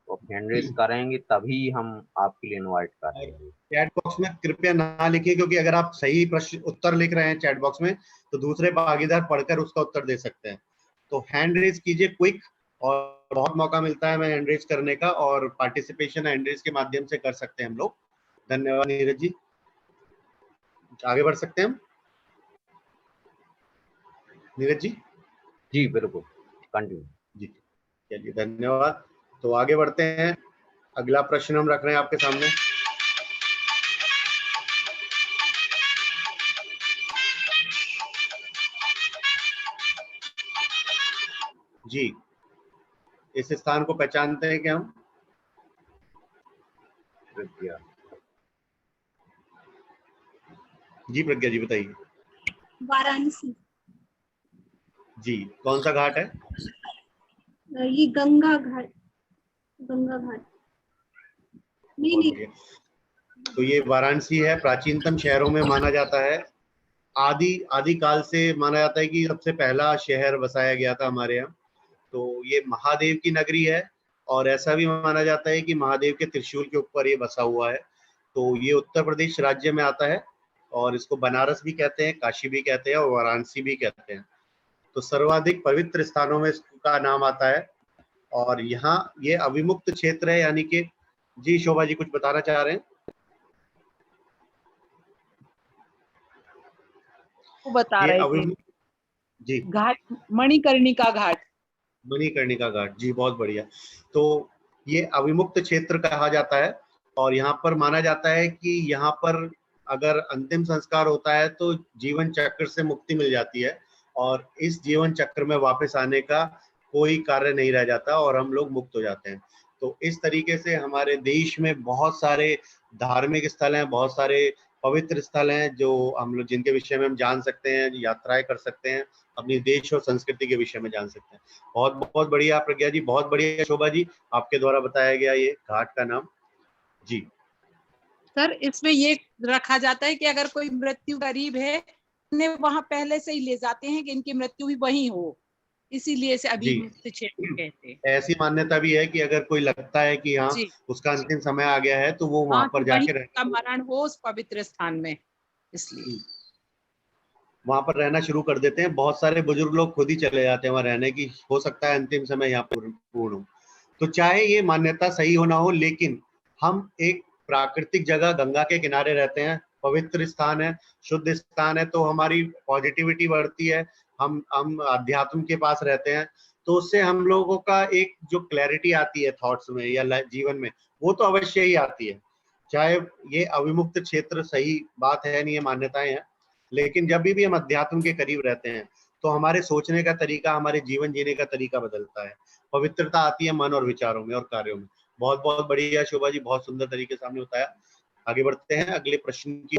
तो हैंड रेस करेंगे तभी हम आपके लिए इनवाइट करेंगे। चैट बॉक्स में कृपया ना लिखिए, क्योंकि अगर आप सही प्रश्न उत्तर लिख रहे हैं चैट बॉक्स में तो दूसरे भागीदार पढ़कर उसका उत्तर दे सकते हैं। तो हैंड रेस कीजिए क्विक, और बहुत मौका मिलता है हमें हैंड रेस करने का, और पार्टिसिपेशन हैंड रेस के माध्यम से कर सकते हैं हम लोग। धन्यवाद नीरज जी, आगे बढ़ सकते हैं हम। नीरज जी जी बिल्कुल कंटिन्यू। जी चलिए धन्यवाद। तो आगे बढ़ते हैं, अगला प्रश्न हम रख रहे हैं आपके सामने। जी इस स्थान को पहचानते हैं क्या हम? प्रज्ञा जी प्रज्ञा जी बताइए। वाराणसी। जी कौन सा घाट है? ये गंगा घाट। गंगा घाट नहीं। तो ये वाराणसी है, प्राचीनतम शहरों में माना जाता है। आदि काल से माना जाता है कि सबसे पहला शहर बसाया गया था हमारे यहाँ। तो ये महादेव की नगरी है और ऐसा भी माना जाता है कि महादेव के त्रिशूल के ऊपर ये बसा हुआ है। तो ये उत्तर प्रदेश राज्य में आता है और इसको बनारस भी कहते हैं, काशी भी कहते हैं और वाराणसी भी कहते हैं। तो सर्वाधिक पवित्र स्थानों में इसका नाम आता है और यहाँ ये अविमुक्त क्षेत्र है, यानी कि जी शोभा जी कुछ बताना चाह रहे हैं? वो बता रहे थे जी घाट, मणिकर्णिका घाट। मणिकर्णिका घाट, जी बहुत बढ़िया। तो ये अविमुक्त क्षेत्र कहा जाता है और यहाँ पर माना जाता है कि यहाँ पर अगर अंतिम संस्कार होता है तो जीवन चक्र से मुक्ति मिल जाती है और इस जीवन चक्र में वापस आने का कोई कार्य नहीं रह जाता और हम लोग मुक्त हो जाते हैं। तो इस तरीके से हमारे देश में बहुत सारे धार्मिक स्थल हैं, बहुत सारे पवित्र स्थल हैं जो हम लोग जिनके विषय में हम जान सकते हैं, यात्राएं कर सकते हैं, अपनी देश और संस्कृति के विषय में जान सकते हैं। बहुत बहुत बढ़िया प्रज्ञा जी, बहुत बढ़िया शोभा जी, आपके द्वारा बताया गया ये घाट का नाम। जी सर इसमें ये रखा जाता है कि अगर कोई मृत्यु करीब है उन्हें वहां पहले से ही ले जाते हैं कि इनकी मृत्यु भी वहीं हो, इसीलिए इसे अभिमुक्त क्षेत्र कहते हैं। ऐसी मान्यता भी है कि अगर कोई लगता है कि हाँ उसका अंतिम समय आ गया है तो वो वहां पर जाके रहना, मरण हो उस पवित्र स्थान में, इसलिए वहां पर रहना शुरू कर देते हैं। बहुत सारे बुजुर्ग लोग खुद ही चले जाते हैं वहां रहने की, हो सकता है अंतिम समय यहाँ पूर्ण हो। तो चाहे ये मान्यता सही हो ना हो, लेकिन हम एक प्राकृतिक जगह गंगा के किनारे रहते हैं, पवित्र स्थान है, शुद्ध स्थान है, तो हमारी पॉजिटिविटी बढ़ती है, हम अध्यात्म के पास रहते हैं, तो उससे हम लोगों का एक जो क्लैरिटी आती है थॉट्स में या जीवन में, वो तो अवश्य ही आती है। चाहे ये अविमुक्त क्षेत्र सही बात है नहीं, ये मान्यताएं हैं, लेकिन जब भी हम अध्यात्म के करीब रहते हैं तो हमारे सोचने का तरीका, हमारे जीवन जीने का तरीका बदलता है, पवित्रता आती है मन और विचारों में और कार्यों में। बहुत बहुत बढ़िया शोभा जी, बहुत सुंदर तरीके से आपने बताया। आगे बढ़ते हैं अगले प्रश्न की।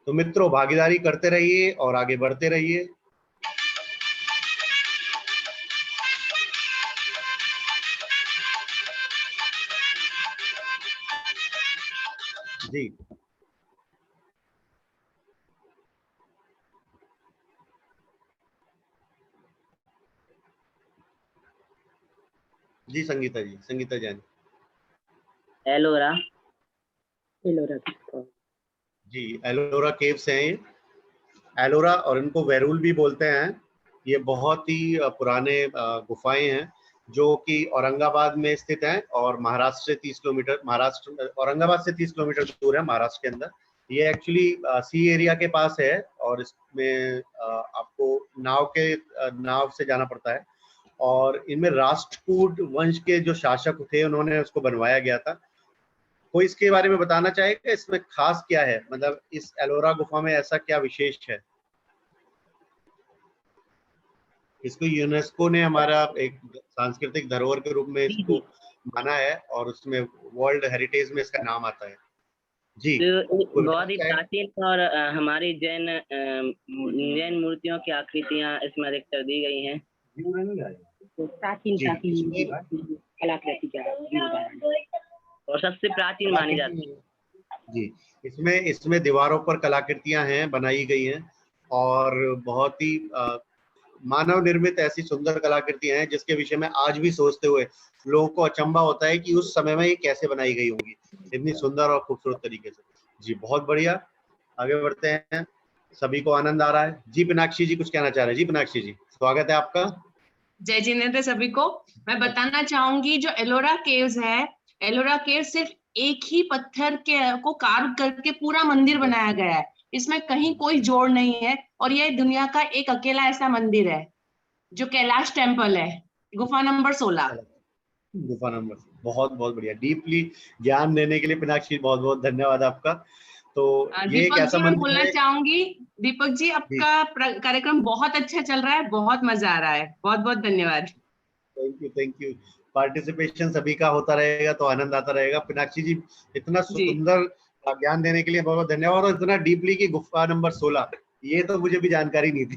तो मित्रों, भागीदारी करते रहिए और आगे बढ़ते रहिए। जी जी संगीता जी, संगीता जैन एलोरा। जी, एलोरा केव्स हैं ये। एलोरा, और इनको वेरूल भी बोलते हैं। ये बहुत ही पुराने गुफाएं हैं जो कि औरंगाबाद में स्थित हैं और महाराष्ट्र से 30 किलोमीटर, महाराष्ट्र औरंगाबाद से 30 किलोमीटर दूर है महाराष्ट्र के अंदर। ये एक्चुअली सी एरिया के पास है और इसमें आपको नाव से जाना पड़ता है। और इनमें राष्ट्रकूट वंश के जो शासक थे उन्होंने उसको बनवाया गया था। कोई इसके बारे में बताना चाहेगा, इसमें खास क्या है, मतलब इस एलोरा गुफा में ऐसा क्या विशेष है? इसको यूनेस्को ने हमारा एक सांस्कृतिक धरोहर के रूप में इसको माना है और उसमें वर्ल्ड हेरिटेज में इसका नाम आता है। जी, तो बहुत ही प्राचीन और हमारी जैन मूर्तियों की आकृतियां इसमें अधिकतर दी गई हैं। प्राचीन कलाकृति और सबसे प्राचीन मानी जाती है। जी, इसमें दीवारों पर कलाकृतियां हैं, बनाई गई हैं और बहुत ही मानव निर्मित ऐसी सुंदर कलाकृतियां हैं जिसके विषय में आज भी सोचते हुए लोगों को अचंभा होता है कि उस समय में ये कैसे बनाई गई होंगी, इतनी सुंदर और खूबसूरत तरीके से। जी, बहुत बढ़िया, आगे बढ़ते हैं। सभी को आनंद आ रहा है? जी, मीनाक्षी जी कुछ कहना चाह रहे हैं। जी मीनाक्षी जी, स्वागत है आपका। जय जिनेंद्र सभी को। मैं बताना चाहूंगी जो एलोरा केव्स है, एलोरा केव सिर्फ एक ही पत्थर को कार्व करके पूरा मंदिर बनाया गया है, इसमें कहीं कोई जोड़ नहीं है और ये दुनिया का एक अकेला ऐसा मंदिर है जो कैलाश टेम्पल है, गुफा नंबर 16। गुफा नंबर, बहुत बहुत बढ़िया, डीपली ज्ञान देने के लिए मीनाक्षी बहुत बहुत धन्यवाद आपका। तो ये एक ऐसा मैं बोलना चाहूंगी, दीपक जी आपका कार्यक्रम बहुत अच्छा चल रहा है, बहुत मजा आ रहा है, बहुत बहुत धन्यवाद। Thank you. पार्टिसिपेशन सभी का होता रहेगा तो आनंद आता रहेगा। मीनाक्षी जी इतना सुंदर ज्ञान देने के लिए बहुत बहुत धन्यवाद, और इतना डीपली की गुफा नंबर 16, ये तो मुझे भी जानकारी नहीं थी।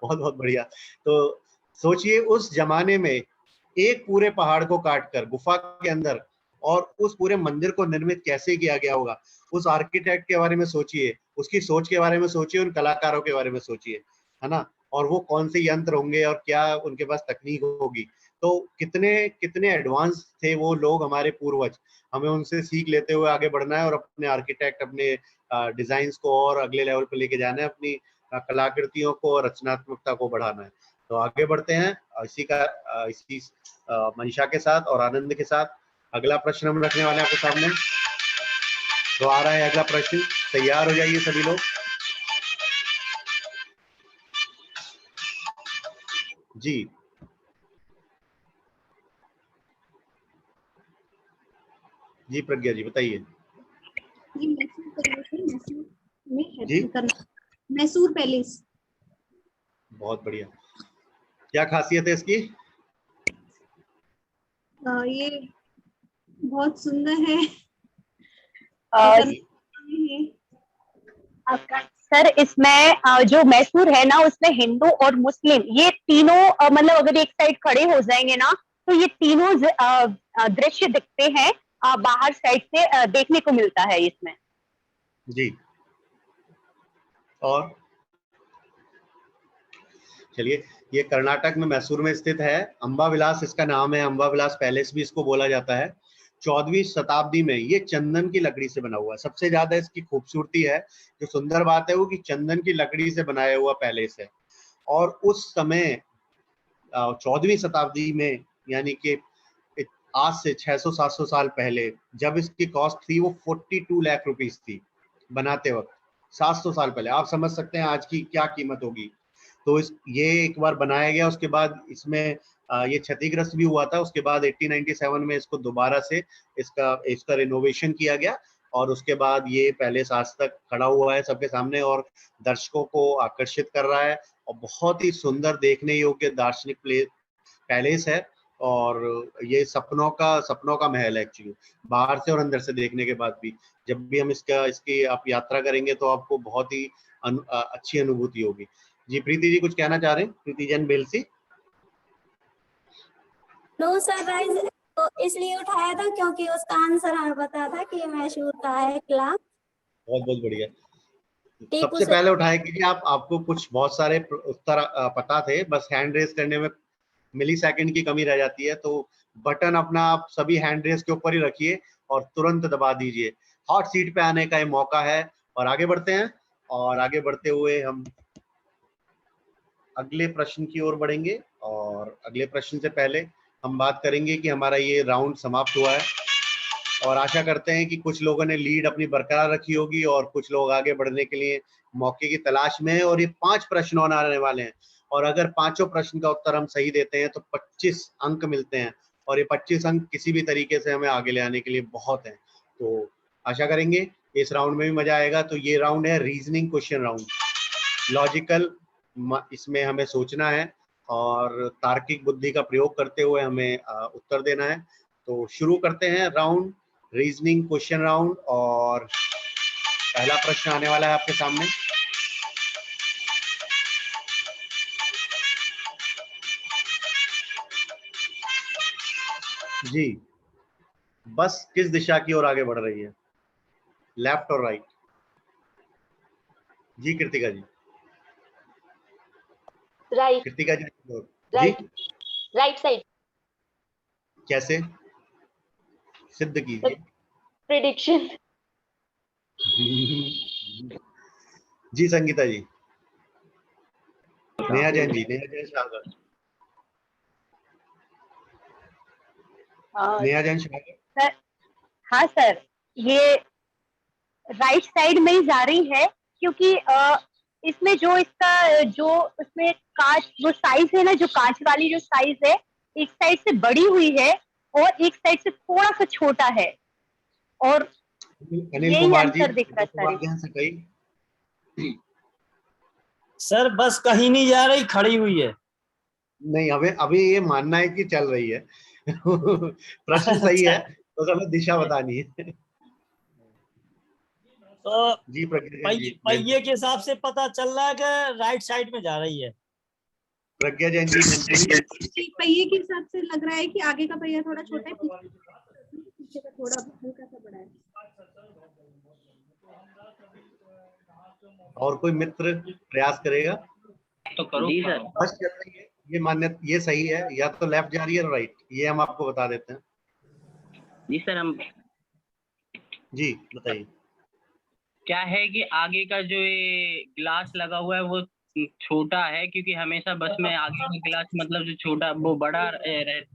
बहुत बहुत बढ़िया। तो सोचिए उस जमाने में एक पूरे पहाड़ को काटकर गुफा के अंदर और उस पूरे मंदिर को निर्मित कैसे किया गया होगा, उस आर्किटेक्ट के बारे में सोचिए, उसकी सोच के बारे में सोचिए, उन कलाकारों के बारे में सोचिए, है ना, और वो कौन से यंत्र होंगे और क्या उनके पास तकनीक होगी। तो कितने कितने एडवांस थे वो लोग, हमारे पूर्वज। हमें उनसे सीख लेते हुए आगे बढ़ना है और अपने आर्किटेक्ट, अपने डिजाइन्स को और अगले लेवल पर लेके जाना है, अपनी कलाकृतियों को और रचनात्मकता को बढ़ाना है। तो आगे बढ़ते हैं इसी मंशा के साथ और आनंद के साथ। अगला प्रश्न हम रखने वाले हैं आपके सामने। तो आ रहा है अगला प्रश्न, तैयार हो जाइए सभी लोग। जी, जी प्रज्ञा जी बताइए। मैसूर पैलेस। बहुत बढ़िया, क्या खासियत है इसकी? ये बहुत सुंदर है। सर इसमें जो मैसूर है ना, उसमें हिंदू और मुस्लिम ये तीनों मतलब अगर एक साइड खड़े हो जाएंगे ना तो ये तीनों दृश्य दिखते हैं, बाहर साइड से देखने को मिलता है इसमें। जी, और चलिए, ये कर्नाटक में मैसूर में स्थित है। अंबा विलास इसका नाम है, अंबा विलास पैलेस भी इसको बोला जाता है। 14वीं शताब्दी में ये चंदन की लकड़ी से बना हुआ है। सबसे ज्यादा इसकी खूबसूरती है, जो सुंदर बात है वो कि चंदन की लकड़ी से बनाया हुआ पैलेस है। और उस समय 14वीं शताब्दी में, यानी कि आज से 600-700 साल पहले, जब इसकी कॉस्ट थी वो 42 लाख रुपीस थी बनाते वक्त। 700 साल पहले, आप समझ सकते हैं आज की क्या कीमत होगी। तो ये एक बार बनाया गया, उसके बाद इसमें ये क्षतिग्रस्त भी हुआ था। उसके बाद 1897 में इसको दोबारा से इसका रिनोवेशन किया गया और उसके बाद ये पैलेस आज तक खड़ा हुआ है सबके सामने और दर्शकों को आकर्षित कर रहा है और बहुत ही सुंदर देखने योग्य दार्शनिक पैलेस है और ये सपनों का महल है एक्चुअली, बाहर से और अंदर से देखने के बाद भी। जब भी हम इसकी आप यात्रा करेंगे तो आपको बहुत ही अच्छी अनुभूति होगी। जी प्रीति जी कुछ कहना चाह रहे हैं? प्रीति जैन बेलसी। नो सर, तो इसलिए उठाया था क्योंकि उसका आंसर हमें पता था कि मैसूर का है किला। बहुत बहुत बढ़िया। सबसे पहले उठाया कि आपको कुछ बहुत सारे उत्तर पता थे, बस हैंड रेस करने में मिली सेकंड की कमी रह जाती है, तो बटन अपना आप सभी हैंड रेस के ऊपर ही रखिए और तुरंत दबा दीजिए। हॉट सीट पे आने का ये मौका है और आगे बढ़ते हैं। और आगे बढ़ते हुए हम अगले प्रश्न की ओर बढ़ेंगे और अगले प्रश्न से पहले हम बात करेंगे कि हमारा ये राउंड समाप्त हुआ है और आशा करते हैं कि कुछ लोगों ने लीड अपनी बरकरार रखी होगी और कुछ लोग आगे बढ़ने के लिए मौके की तलाश में है। और ये 5 प्रश्न होने आने वाले हैं और अगर पांचों प्रश्न का उत्तर हम सही देते हैं तो 25 अंक मिलते हैं और ये 25 अंक किसी भी तरीके से हमें आगे ले आने के लिए बहुत है। तो आशा करेंगे इस राउंड में भी मजा आएगा। तो ये राउंड है रीजनिंग क्वेश्चन राउंड, लॉजिकल, इसमें हमें सोचना है और तार्किक बुद्धि का प्रयोग करते हुए हमें उत्तर देना है। तो शुरू करते हैं राउंड रीजनिंग क्वेश्चन राउंड और पहला प्रश्न आने वाला है आपके सामने। जी, बस किस दिशा की ओर आगे बढ़ रही है, लेफ्ट और राइट? जी कृतिका जी। राइट। कृतिका जी राइट, राइट साइड। कैसे सिद्ध कीजिए? प्रेडिक्शन। जी संगीता जी। नेहा जैन जी, नेहा जैन सागर। नेहा जैन सागर। सर, हाँ सर, ये राइट साइड में ही जा रही है क्योंकि इसमें जो इसका जो उसमें कांच वो साइज है ना, जो कांच वाली जो साइज है एक साइड से बड़ी हुई है और एक साइड से थोड़ा सा छोटा है और यही आंसर दिख रहा है सर। बस कहीं नहीं जा रही, खड़ी हुई है। नहीं, हमें अभी ये मानना है कि चल रही है। प्रश्न सही है तो हमें दिशा बतानी है। तो जी पहिए के हिसाब से पता चल रहा है कि राइट साइड में जा रही है। प्रज्ञा जैन जी। पहिए के हिसाब से लग रहा है कि आगे का पहिया थोड़ा छोटा है, पीछे का थोड़ा हल्का सा बड़ा है। और कोई मित्र प्रयास करेगा तो करो। जी सर। बस चल रही है, ये मान्यता ये सही है, या तो लेफ्ट जा रही है राइट, ये हम आपको बता देते हैं। जी सर। हम जी बताइए। क्या है कि आगे का जो ये ग्लास लगा हुआ है वो छोटा है, क्योंकि हमेशा बस में आगे का ग्लास मतलब जो छोटा वो बड़ा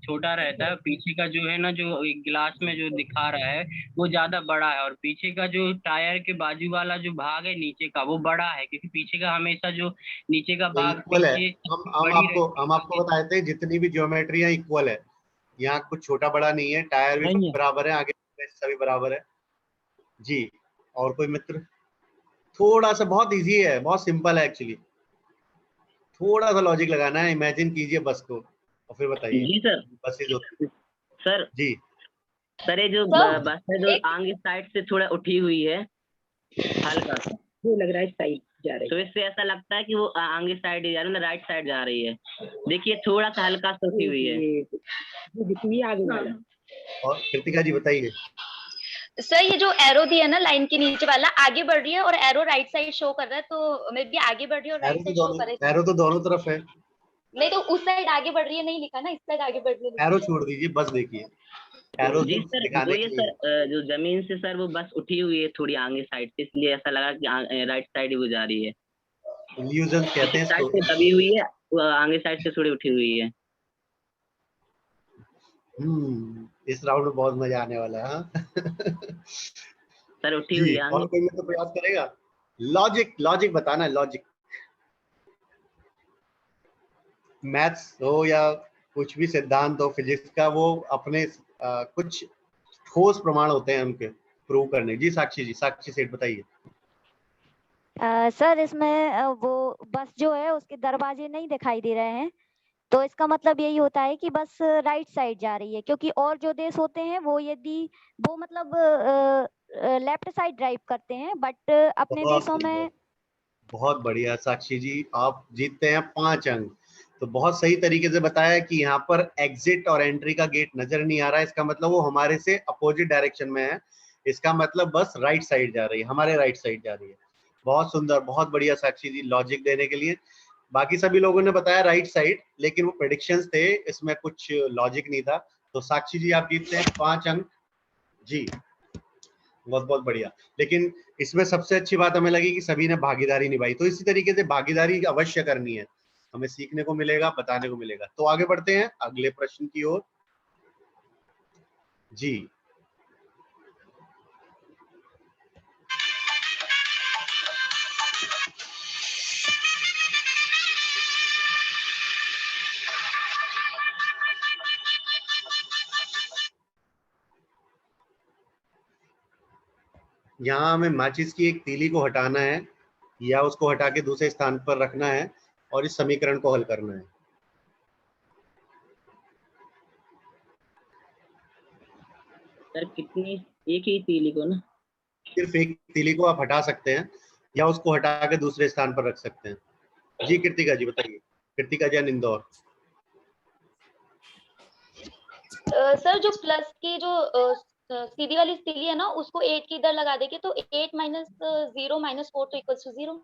छोटा रहता है, पीछे का जो है ना जो ग्लास में जो दिखा रहा है वो ज्यादा बड़ा है और पीछे का जो टायर के बाजू वाला जो भाग है नीचे का वो बड़ा है, क्योंकि पीछे का हमेशा जो नीचे का भाग इक्वल है। हम आपको बता देते हैं जितनी भी ज्योमेट्री है इक्वल है, यहाँ कुछ छोटा बड़ा नहीं है, टायर भी बराबर है, आगे सभी बराबर है। जी, और कोई मित्र? थोड़ा सा बहुत इजी है, बहुत सिंपल है एक्चुअली, थोड़ा सा लॉजिक लगाना है। इमेजिन कीजिए बस को और फिर बताइए। जी सर। बस सर जी सर, ये जो बस है जो आगे साइड से थोड़ा उठी हुई है हल्का सा, वो लग रहा है साइड जा रही है, तो इससे ऐसा लगता है कि वो आगे साइड जा रही है, राइट साइड जा रही है। देखिए थोड़ा सा हल्का सा उठी हुई है आगे वाला। और कृतिका जी बताइए। सर, ये जो एरो दिया है ना लाइन के नीचे वाला, आगे बढ़ रही है और एरो राइट साइड शो कर रहा है, तो मे बी आगे बढ़ रही है और राइट साइड शो कर रही है। एरो तो दोनों तरफ है। नहीं तो उस साइड आगे बढ़ रही है नहीं लिखा ना, इस साइड आगे बढ़ रही है। एरो छोड़ दीजिए, बस देखिए एरो। जी सर, वो ये सर जो जमीन से सर वो बस उठी हुई है थोड़ी आगे साइड से, इसलिए ऐसा लगा कि राइट साइड ही वो जा रही है। इल्यूजन कहते हैं साइड से दबी हुई है, वो आगे साइड से थोड़ी उठी हुई है। इस राउंड में बहुत मजा आने वाला है। सर उठी हुई है। और कोई तो प्रयास करेगा? लॉजिक बताना है, लॉजिक। मैथ्स हो या कुछ भी सिद्धांत हो फिजिक्स का, वो अपने कुछ ठोस प्रमाण होते हैं उनके प्रूव करने। जी साक्षी जी, साक्षी सेठ बताइए। सर इसमें वो बस जो है उसके दरवाजे नहीं दिखाई दे रहे हैं, तो इसका मतलब यही होता है कि बस राइट साइड जा रही है, क्योंकि और जो देश होते हैं वो यदि वो मतलब लेफ्ट साइड ड्राइव करते हैं, बट अपने देशों में। बहुत बढ़िया साक्षी जी, आप जीतते हैं 5 अंक। तो बहुत सही तरीके से बताया कि यहाँ पर एग्जिट और एंट्री का गेट नजर नहीं आ रहा है, इसका मतलब वो हमारे से अपोजिट डायरेक्शन में है। इसका मतलब बस राइट साइड जा रही है, हमारे राइट साइड जा रही है। बहुत सुंदर, बहुत बढ़िया साक्षी जी, लॉजिक देने के लिए। बाकी सभी लोगों ने बताया राइट साइड, लेकिन वो प्रेडिक्शंस थे, इसमें कुछ लॉजिक नहीं था। तो साक्षी जी आप जीतते हैं 5 अंक जी, बहुत बहुत बढ़िया। लेकिन इसमें सबसे अच्छी बात हमें लगी कि सभी ने भागीदारी निभाई। तो इसी तरीके से भागीदारी अवश्य करनी है, हमें सीखने को मिलेगा, बताने को मिलेगा। तो आगे बढ़ते हैं अगले प्रश्न की ओर जी। यहाँ हमें माचिस की एक तीली को हटाना है या उसको हटा के दूसरे स्थान पर रखना है और इस समीकरण को हल करना है। सर कितनी, एक ही तीली को ना? सिर्फ एक तीली को आप हटा सकते हैं या उसको हटा के दूसरे स्थान पर रख सकते हैं। जी कृतिका जी बताइए, कृतिका जैन इंदौर। सर जो प्लस की जो सीधी वाली तीली है ना, उसको 8 की इधर लगा देंगे तो 8 माइनस 0 माइनस 4 तो इक्वल्स टू 0।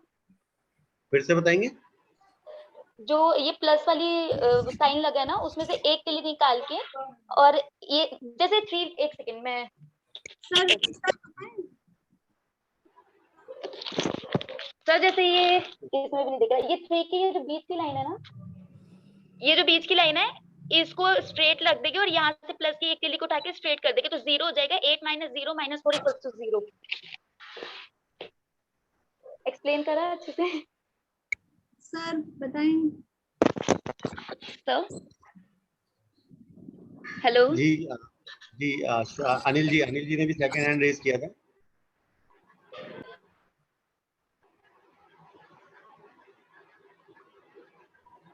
फिर से बताएंगे। जो ये प्लस वाली साइन लगा है ना, उसमें से एक तीली निकाल के, और ये जैसे 3, एक सेकेंड में सर जैसे ये इसमें भी नहीं दिख रहा, ये 3 की ये जो बीच की लाइन है ना, ये जो बीच की लाइन है इसको स्ट्रेट रख देंगे और यहाँ से प्लस की एक तीली को उठा के स्ट्रेट कर देंगे तो 0 हो जाएगा। 8 minus 0 minus 4 equals to 0। Explain करा अच्छे से? सर बताएं। सर हेलो जी जी अनिल जी ने भी सेकंड हैंड रेज किया था।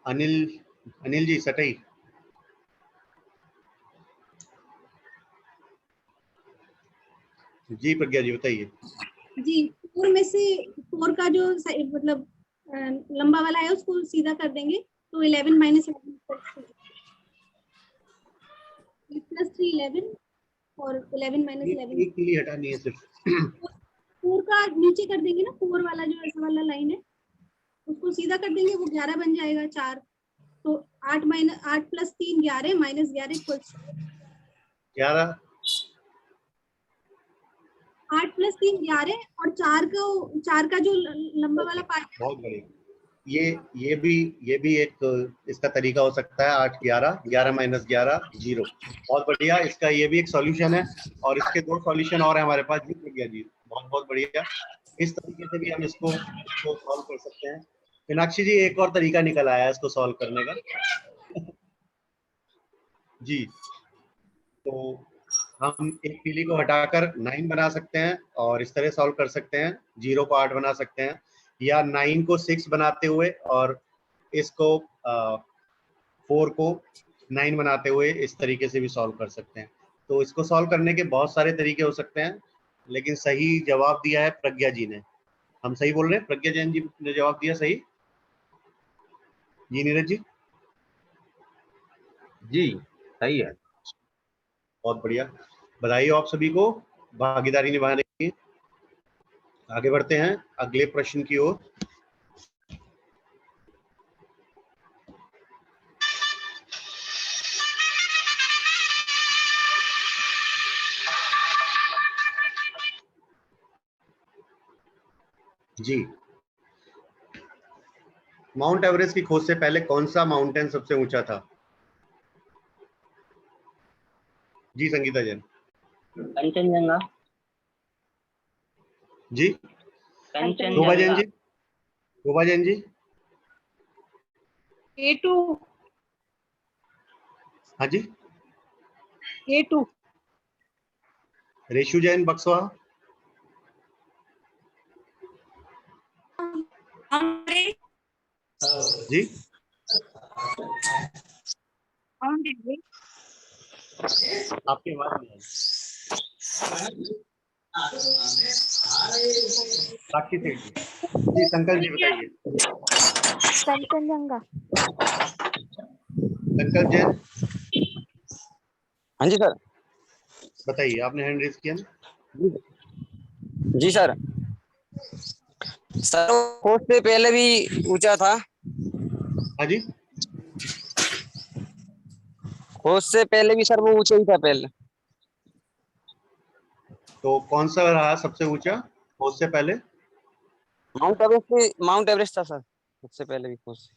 अनिल जी सटई। जी प्रज्ञा जी बताइए। जी 4 में से 4 का जो मतलब लंबा वाला है उसको सीधा कर देंगे तो 11 माइनस 11 प्लस 3 11 और 11 माइनस 11 एक तीली हटानी है सिर्फ। 4 का नीचे कर देंगे ना, 4 वाला जो ऐसा वाला लाइन है उसको सीधा कर देंगे, वो 11 बन जाएगा 4। तो 8 प्लस 3 11 माइनस 11 इक्वल्स 11। 8 प्लस 3 11 और 4 का जो लंबा वाला पार्ट है। बहुत बढ़िया, ये भी एक इसका तरीका हो सकता है। 8 11 11 माइनस 11 0। बहुत बढ़िया, इसका ये भी एक सॉल्यूशन है और इसके 2 सॉल्यूशन और है हमारे पास। जी प्रज्ञा जी बहुत बहुत बढ़िया, इस तरीके से भी हम इसको सॉल्व कर सकते हैं। मीनाक्षी जी एक और तरीका निकल आया है इसको सॉल्व करने का। जी तो हम एक तीली को हटाकर 9 बना सकते हैं और इस तरह सॉल्व कर सकते हैं। 0 को 8 बना सकते हैं या 9 को 6 बनाते हुए और इसको 4 को 9 बनाते हुए इस तरीके से भी सॉल्व कर सकते हैं। तो इसको सॉल्व करने के बहुत सारे तरीके हो सकते हैं, लेकिन सही जवाब दिया है प्रज्ञा जी ने। हम सही बोल रहे हैं? प्रज्ञा जैन जी ने जवाब दिया सही। जी नीरज जी। जी सही है। बहुत बढ़िया, बधाई हो आप सभी को भागीदारी निभाने की। आगे बढ़ते हैं अगले प्रश्न की ओर। जी माउंट एवरेस्ट की खोज से पहले कौन सा माउंटेन सबसे ऊंचा था? जी संगीता जैन। कंचनजंगा। जी शोभा जैन जी। शोभा जैन जी। A2। हाँ जी, A2 रेशु जैन बक्सवा। जी आपकी आवाज नहीं आ रही। साक्षी सेठ जी, संकल्प जी बताइए। कंचनजंगा। संकल्प जैन हाँ जी सर। बताइए, आपने हैंड रेज किया ना? जी सर। सर खोज से पहले भी ऊंचा था। हाँ जी, खोज से पहले भी सर वो ऊंचा ही था पहले। तो कौन सा रहा सबसे ऊंचा खोज से पहले? माउंट एवरेस्ट था सर सबसे पहले भी खोज से।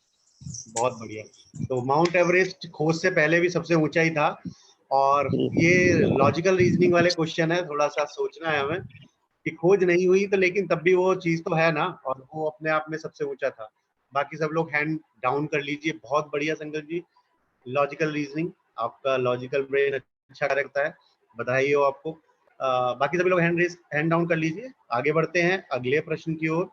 बहुत बढ़िया। तो माउंट एवरेस्ट खोज से पहले भी सबसे ऊंचा ही था। और ये लॉजिकल रीजनिंग वाले क्वेश्चन है, थोड़ा सा सोचना है हमें कि खोज नहीं हुई तो लेकिन तब भी वो चीज तो है ना, और वो अपने आप में सबसे ऊंचा था। बाकी सब लोग हैंड डाउन कर लीजिए। बहुत बढ़िया संकल्प जी, लॉजिकल रीजनिंग, आपका लॉजिकल ब्रेन अच्छा करता है, बधाई हो आपको। बाकी सभी लोग हैंड डाउन कर लीजिए। आगे बढ़ते हैं अगले प्रश्न की ओर।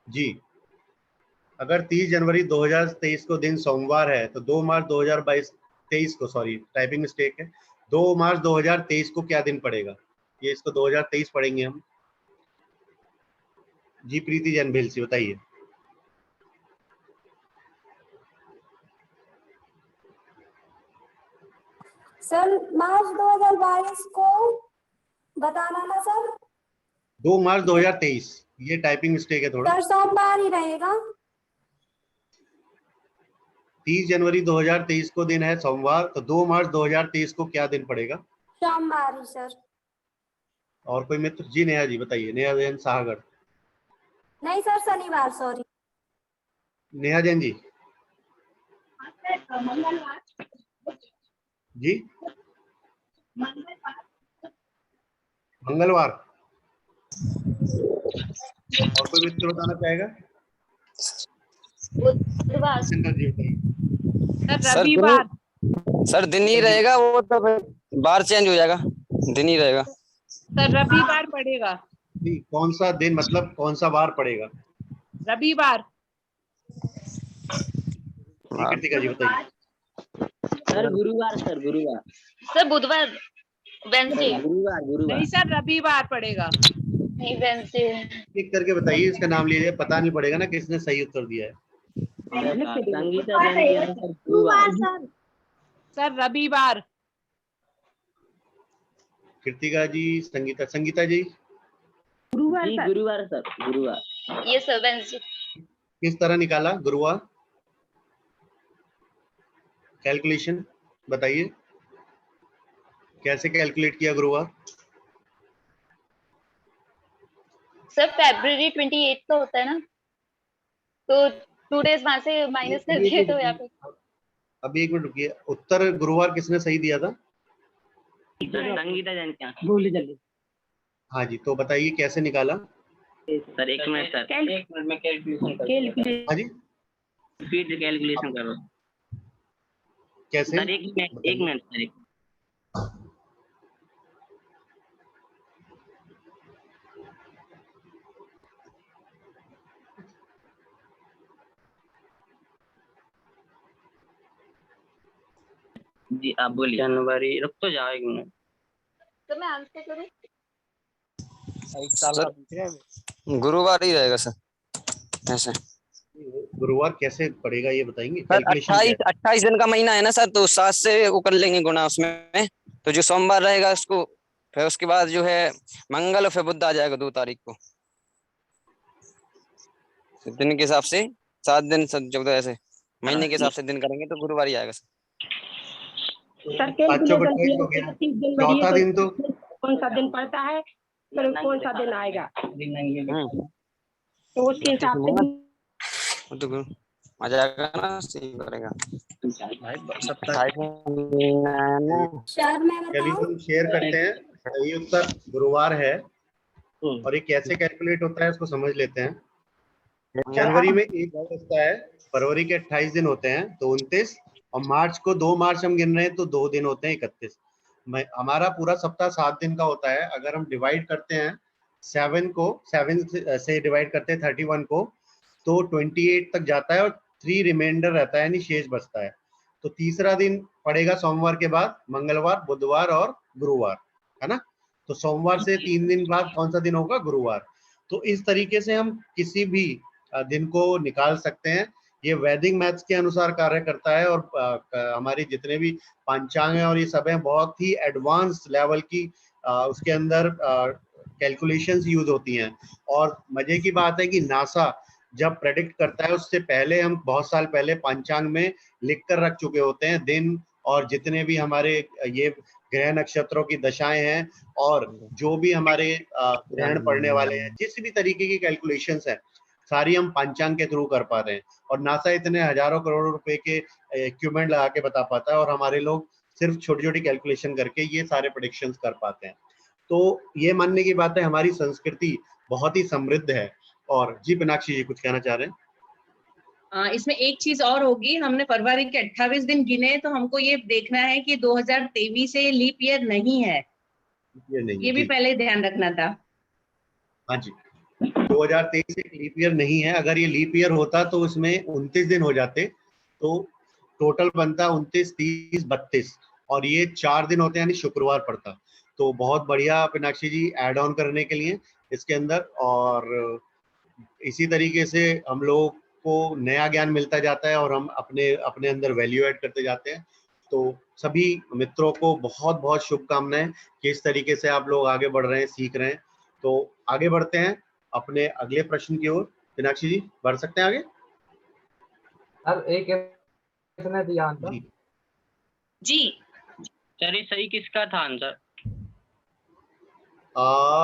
जी, अगर 30 जनवरी 2023 को दिन सोमवार है तो 2 मार्च 2023 को, सॉरी टाइपिंग मिस्टेक है, 2 मार्च 2023 को क्या दिन पड़ेगा? ये इसको 2023 पढ़ेंगे हम। जी प्रीति जैन भेलसी बताइए। सर मार्च 2022 को बताना ना सर। 2 मार्च 2023, ये टाइपिंग मिस्टेक है थोड़ा। सर सोमवार ही रहेगा। 30 जनवरी 2023 को दिन है सोमवार, तो 2 मार्च 2023 को क्या दिन पड़ेगा? सोमवार ही सर। और कोई मित्र? जी नेहा जी बताइए, नेहा जैन साहगढ़। नहीं सर शनिवार, सॉरी। नेहा जैन जी। जी मंगलवार। और कोई मित्र बताना चाहेगा? बुधवार। जी बताइए। रविवार। सर दिन ही रहेगा वो, तो बार चेंज हो जाएगा, दिन ही रहेगा। सर रविवार पड़ेगा। जी, कौन सा दिन मतलब कौन सा बार पड़ेगा? रविवार। कृतिका जी बताइए। सर गुरुवार। सर गुरुवार। सर बुधवार, वेंसडे। गुरुवार गुरुवार। नहीं सर रविवार पड़ेगा। नहीं वेंसडे। एक करके बताइए, इसका नाम लीजिए, पता नहीं पड़ेगा ना किसने सही उत्तर दिया है। संगीता जैन की आंसर गुरुवार। सर रविवार। कृतिका जी, संगीता जी। गुरुवार सर। गुरुवार सर गुरुवार। ये सर वेंसडे। किस तरह निकाला गुरुवार? कैलकुलेशन बताइए, कैसे कैलकुलेट किया गुरुवार? सर February 28 का होता है ना, तो 2 डेज वहां से माइनस कर दिए तो यहाँ पे। अभी एक मिनट रुकिए, उत्तर गुरुवार किसने सही दिया था? संगीता जैन क्या? बोलिए जल्दी। हाँ जी, तो बताइए कैसे निकाला? सर एक मिनट सर, एक मिनट में कैलकुलेशन। हाँ जी, स्पीड कैलकुलेशन करो कैसे? सर। एक मिनट सर। जी आप बोलिए। जनवरी, रुक तो जाओ एक मिनट। तो मैं आंसर करूँ? गुरुवार ही रहेगा सर। ऐसे गुरुवार कैसे पड़ेगा ये बताएंगे? सर 28 दिन का महीना है ना सर, तो 7 से वो कर लेंगे गुना उसमें, तो जो सोमवार रहेगा उसको, फिर उसके बाद जो है मंगल और फिर बुध आ जाएगा 2 तारीख को। दिन के हिसाब से 7 दिन सर, जब ऐसे महीने के हिसाब से दिन करेंगे तो गुरुवार ही आएगा सर। चौथा दिन तो कौन सा दिन पड़ता है, फिर कौन सा दिन आएगा, तो उसके हिसाब से आ जाएगा ना, सही करेगा। शेयर करते हैं सही उत्तर गुरुवार है। और ये कैसे कैलकुलेट होता है इसको समझ लेते हैं। जनवरी में 1 बचता है, फरवरी के 28 दिन होते हैं तो 29, और मार्च को 2 मार्च हम गिन रहे हैं तो 2 दिन होते हैं 31। हमारा पूरा सप्ताह 7 दिन का होता है। अगर हम डिवाइड करते हैं 7 से डिवाइड करते हैं 31 को, तो 28 तक जाता है और 3 रिमाइंडर रहता है, यानी शेष बचता है। तो तीसरा दिन पड़ेगा सोमवार के बाद मंगलवार, बुधवार और गुरुवार, है ना। तो सोमवार से 3 दिन बाद कौन सा दिन होगा? गुरुवार। तो इस तरीके से हम किसी भी दिन को निकाल सकते हैं। ये वैदिक मैथ्स के अनुसार कार्य करता है, और हमारी जितने भी पंचांग है और ये सब है बहुत ही एडवांस लेवल की उसके अंदर कैलकुलेशंस यूज होती हैं। और मजे की बात है कि नासा जब प्रेडिक्ट करता है उससे पहले हम बहुत साल पहले पंचांग में लिख कर रख चुके होते हैं दिन, और जितने भी हमारे ये ग्रह नक्षत्रों की दशाएं हैं और जो भी हमारे ग्रहण पड़ने वाले हैं, जिस भी तरीके की कैलकुलेशंस है सारी हम पंचांग के थ्रू कर पा रहे हैं। और नासा इतने हजारों करोड़ों रुपए के इक्विपमेंट लगा के बता पाता है, और हमारे लोग सिर्फ छोटी छोटी कैलकुलेशन करके ये सारे प्रेडिक्शंस कर पाते हैं। तो ये मानने की बात है, हमारी संस्कृति बहुत ही समृद्ध है। और जी मीनाक्षी जी कुछ कहना चाह रहे हैं? इसमें एक चीज और होगी, हमने फरवरी के 28 दिन गिने, तो हमको ये देखना है कि 2023 से लीप ईयर नहीं है, ये भी पहले ध्यान रखना था। हाँ जी, 2023 से लीप ईयर नहीं है। अगर ये लीप ईयर होता तो उसमें 29 दिन हो जाते, तो टोटल बनता 29, 30, 32, और ये 4 दिन होते हैं, यानी शुक्रवार पड़ता। तो बहुत बढ़िया मीनाक्षी जी ऐड ऑन करने के लिए इसके अंदर। और इसी तरीके से हम लोग को नया ज्ञान मिलता जाता है और हम अपने अपने अंदर वैल्यू ऐड करते जाते हैं। तो सभी मित्रों को बहुत बहुत शुभकामनाएं कि इस तरीके से आप लोग आगे बढ़ रहे हैं, सीख रहे हैं। तो आगे बढ़ते हैं अपने अगले प्रश्न की ओर। मीनाक्षी जी बढ़ सकते हैं आगे? सर एक किसने दिया आंसर? जी सर, ये सही किसका था आंसर?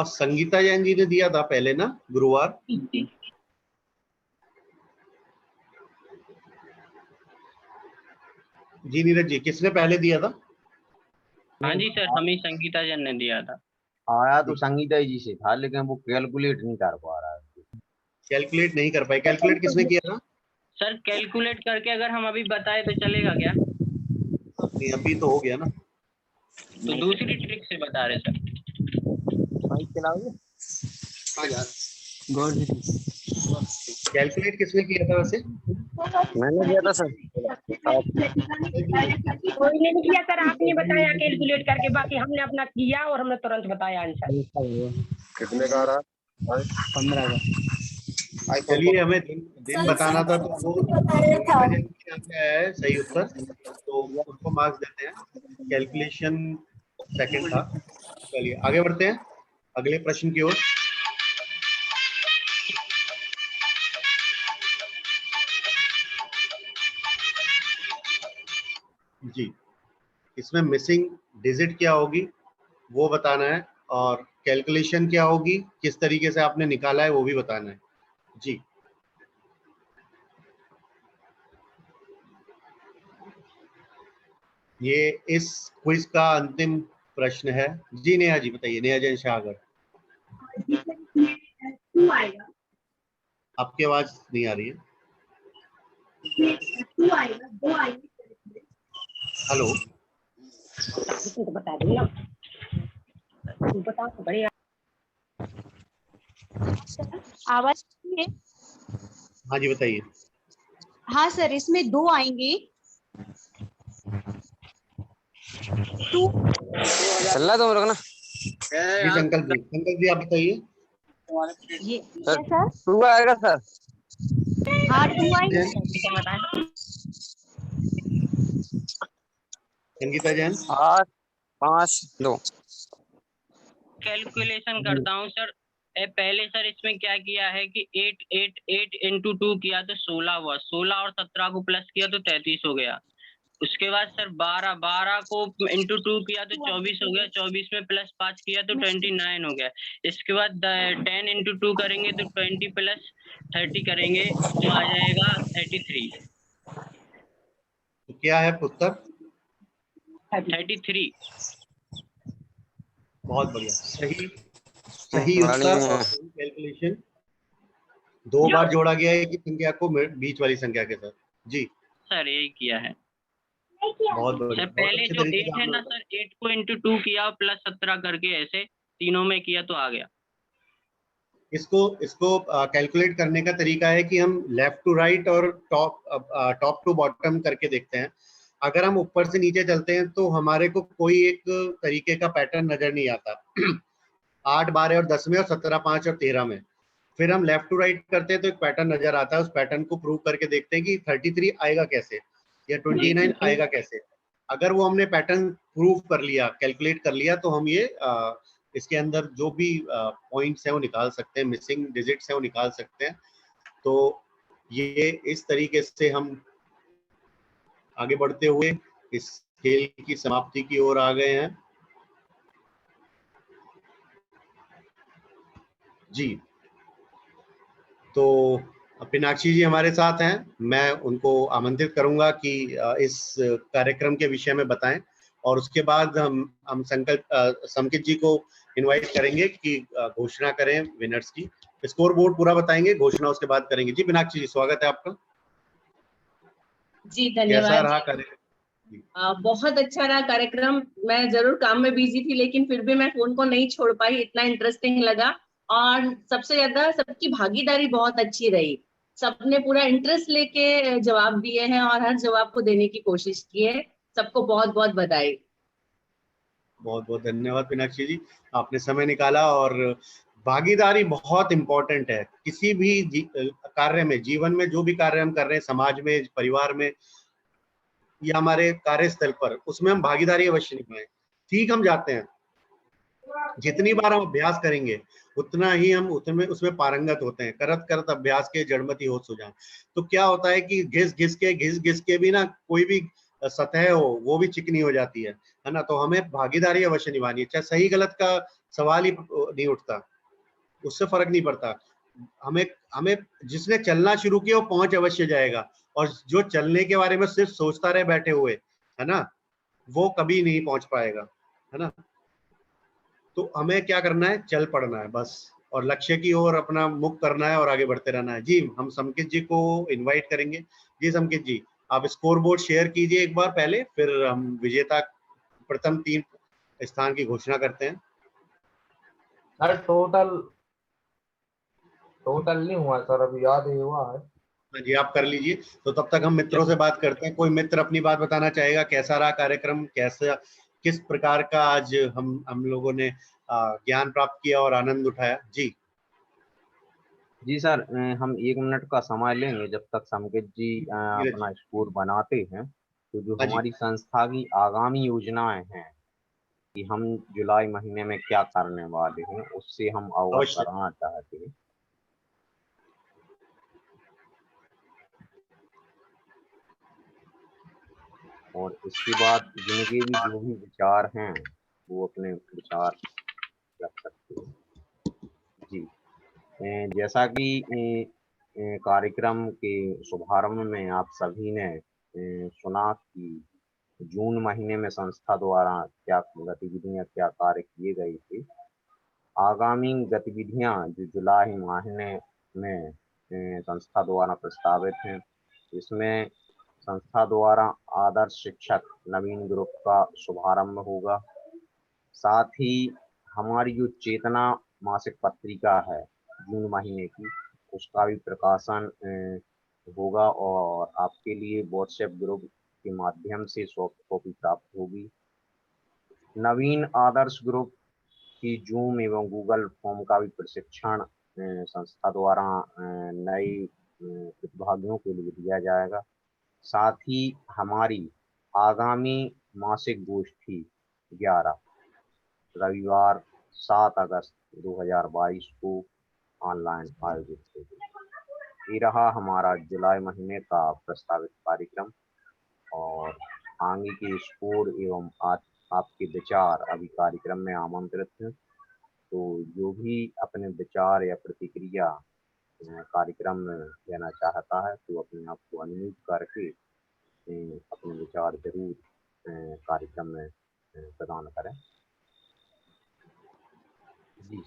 संगीता जैन जी ने दिया था पहले ना, गुरुवार। जी नीरज जी किसने पहले दिया था? हाँ जी सर, हमें संगीता जैन ने दिया था। आया तो संगीता जी से था, लेकिन वो कैलकुलेट नहीं कर पा रहा है। कैलकुलेट नहीं कर पाए। कैलकुलेट किसने किया था? सर कैलकुलेट करके अगर हम अभी बताए तो चलेगा क्या? नहीं, अभी तो हो गया ना। तो दूसरी ट्रिक से बता रहे सर। बाइक चलाओगे? हाँ यार। कैलकुलेट किसने किया था वैसे? मैंने किया था सर। कोई ने नहीं किया सर, आपने बताया कैलकुलेट करके, बाकी हमने अपना किया और हमने तुरंत बताया आंसर। कितने का रहा? 15 का। चलिए, हमें दिन बताना था तो वो है सही उत्तर, तो उसको मार्क्स देते हैं। कैलकुलेशन सेकंड था। चलिए आगे बढ़ते हैं अगले प्रश्न की ओर। जी, इसमें मिसिंग डिजिट क्या होगी वो बताना है, और कैलकुलेशन क्या होगी, किस तरीके से आपने निकाला है वो भी बताना है। जी ये इस क्विज का अंतिम प्रश्न है। जी नेहा जी बताइए, नेहा जैन शाहगर। आपकी आवाज नहीं आ रही है। हेलो, बता दिया, बता तो बढ़िया। आवाज है? हाँ जी बताइए। हाँ सर, इसमें 2 आएंगे। चल तुम लोग ना। जी संकल्प जी आप बताइए। ये सर 2 आएगा सर। हाँ 2 आएंगे। संगीता जैन 8, 5, 2। कैलकुलेशन करता हूँ सर। पहले सर इसमें क्या किया है कि 8 इंटू 2 किया तो 16 हुआ, 16 और 17 को प्लस किया तो 33 हो गया। उसके बाद सर 12 को इंटू 2 किया तो 24 हो गया, 24 में प्लस 5 किया तो 29 हो गया। इसके बाद 10 इंटू 2 करेंगे तो 20 प्लस 30 करेंगे तो आ जाएगा 33। तो क्या है उत्तर? 33। बहुत बढ़िया, सही सही उत्तर और सही कैलकुलेशन। दो बार जोड़ा गया है कि संख्या को बीच वाली संख्या के साथ। जी सर यही किया है बहुत बढ़िया, सर। बहुत पहले अच्छे जो तरीके 8 से है आपने ना सर, 8 को इंटू 2 किया प्लस 17 करके, ऐसे तीनों में किया तो आ गया। इसको कैलकुलेट करने का तरीका है कि हम लेफ्ट टू राइट और टॉप टू बॉटम करके देखते हैं। अगर हम ऊपर से नीचे चलते हैं तो हमारे को कोई एक तरीके का पैटर्न नजर नहीं आता। 8, 12 और 10 में, और 17, 5 और 13 में। फिर हम लेफ्ट टू राइट करते हैं तो एक पैटर्न नजर आता है। उस पैटर्न को प्रूव करके देखते हैं कि 33 आएगा कैसे या 29 आएगा कैसे। अगर वो हमने पैटर्न प्रूव कर लिया, कैलकुलेट कर लिया, तो हम ये इसके अंदर जो भी पॉइंट्स हैं वो निकाल सकते हैं, मिसिंग डिजिट्स हैं वो निकाल सकते हैं। तो ये इस तरीके से हम आगे बढ़ते हुए इस खेल की समाप्ति की ओर आ गए हैं। जी, तो पिनाक्षी जी हमारे साथ हैं। मैं उनको आमंत्रित करूंगा कि इस कार्यक्रम के विषय में बताएं, और उसके बाद हम संकित जी को इनवाइट करेंगे कि घोषणा करें विनर्स की। स्कोर बोर्ड पूरा बताएंगे, घोषणा उसके बाद करेंगे। जी पिनाक्षी जी, स्वागत है आपका। जी कैसा धन्यवाद। रहा कार्यक्रम? बहुत अच्छा रहा कार्यक्रम। मैं जरूर काम में बिजी थी, लेकिन फिर भी मैं फोन को नहीं छोड़ पाई, इतना इंटरेस्टिंग लगा। और सबसे ज्यादा सबकी भागीदारी बहुत अच्छी रही। सबने पूरा इंटरेस्ट लेके जवाब दिए हैं और हर जवाब को देने की कोशिश की है। सबको बहुत बहुत बधाई। बहुत बहुत धन्यवाद पिनाक्षी जी, आपने समय निकाला। और भागीदारी बहुत इंपॉर्टेंट है किसी भी कार्य में, जीवन में जो भी कार्य हम कर रहे हैं, समाज में, परिवार में या हमारे कार्यस्थल पर, उसमें हम भागीदारी अवश्य निभाएं। ठीक हम जाते हैं, जितनी बार हम अभ्यास करेंगे उतना ही हम उसमें पारंगत होते हैं। करत करत अभ्यास के जड़मति होत सुजान। तो क्या होता है कि घिस घिस के भी ना कोई भी सतह हो वो भी चिकनी हो जाती है ना। तो हमें भागीदारी अवश्य निभानी है, चाहे सही गलत का सवाल ही नहीं उठता, उससे फर्क नहीं पड़ता। हमें हमें जिसने चलना शुरू किया वो पहुंच अवश्य जाएगा, और जो चलने के बारे में सिर्फ सोचता रहे बैठे हुए, है ना, वो कभी नहीं पहुंच पाएगा, है ना। तो हमें क्या करना है, चल पड़ना है बस, और लक्ष्य की ओर अपना मुख करना है और आगे बढ़ते रहना है। जी हम संकित जी को इनवाइट करेंगे। जी संकित जी, आप स्कोर बोर्ड शेयर कीजिए एक बार पहले, फिर हम विजेता प्रथम 3 स्थान की घोषणा करते हैं। सर टोटल नहीं हुआ सर, अभी याद ही हुआ है। जी आप कर लीजिए। तो तब तक हम मित्रों से बात करते हैं। कोई मित्र अपनी बात बताना चाहेगा, कैसा रहा कार्यक्रम, कैसा, किस प्रकार का आज हम लोगों ने ज्ञान प्राप्त किया और आनंद उठाया। जी जी सर, हम 1 मिनट का समय लेंगे जब तक संकेत जी अपना स्कोर बनाते हैं। तो जो हाँ जी, हमारी संस्था की आगामी योजनाएं हैं कि हम जुलाई महीने में क्या करने वाले हैं, उससे हम अवगत अवश्य। कराना चाहते हैं। और इसके बाद जिनके भी जो भी विचार हैं वो अपने विचार रख सकते हैं। जी जैसा कि कार्यक्रम के शुभारंभ में आप सभी ने सुना कि जून महीने में संस्था द्वारा क्या गतिविधियां, क्या कार्य किए गए थे। आगामी गतिविधियां जो जुलाई महीने में संस्था द्वारा प्रस्तावित हैं, इसमें संस्था द्वारा आदर्श शिक्षक नवीन ग्रुप का शुभारंभ होगा। साथ ही हमारी जो चेतना मासिक पत्रिका है जून महीने की, उसका भी प्रकाशन होगा, और आपके लिए व्हाट्सएप ग्रुप के माध्यम से सॉफ्ट कॉपी प्राप्त होगी। नवीन आदर्श ग्रुप की जूम एवं गूगल फॉर्म का भी प्रशिक्षण संस्था द्वारा नए प्रतिभागियों के लिए दिया जाएगा। साथ ही हमारी आगामी मासिक गोष्ठी 11 रविवार 7 अगस्त 2022 को ऑनलाइन आयोजित होगी। ये रहा हमारा जुलाई महीने का प्रस्तावित कार्यक्रम, और आगे के स्कोर एवं आपके विचार अभी कार्यक्रम में आमंत्रित हैं। तो जो भी अपने विचार या प्रतिक्रिया कार्यक्रम में देना चाहता है तो अपने आप को अनम्यूट करके अपने विचार जरूर कार्यक्रम में प्रदान करें। जी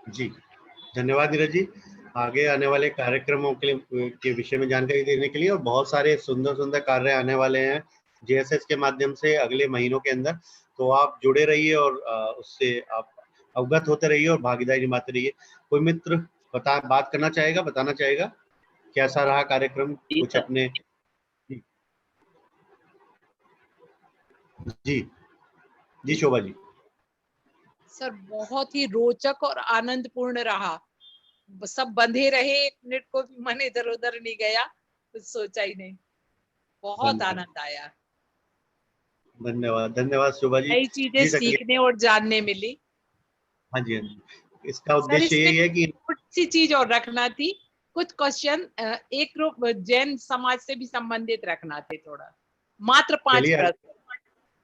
जी, धन्यवाद नीरज जी, आगे आने वाले कार्यक्रमों के विषय में जानकारी देने के लिए। और बहुत सारे सुंदर सुंदर कार्य आने वाले हैं JSS के माध्यम से अगले महीनों के अंदर, तो आप जुड़े रहिए और उससे आप अवगत होते रहिए और भागीदारी निभाते रहिए। कोई मित्र बात करना चाहेगा, बताना चाहेगा कैसा रहा कार्यक्रम, कुछ अपने? जी जी शोभा जी। सर बहुत ही रोचक और आनंदपूर्ण रहा, सब बंधे रहे, 1 मिनट को भी मन इधर उधर नहीं गया, कुछ सोचा ही नहीं, बहुत आनंद आया। धन्यवाद धन्यवाद शोभा जी। नई चीजें जी सकरिया। सीखने और जानने मिली। हाँ जी, हाँ जी, इसका सर उद्देश्य यही है कि कुछ सी चीज और रखना थी, कुछ क्वेश्चन एक ग्रुप जैन समाज से भी संबंधित रखना थे थोड़ा, मात्र 5 चलिए प्रश्न।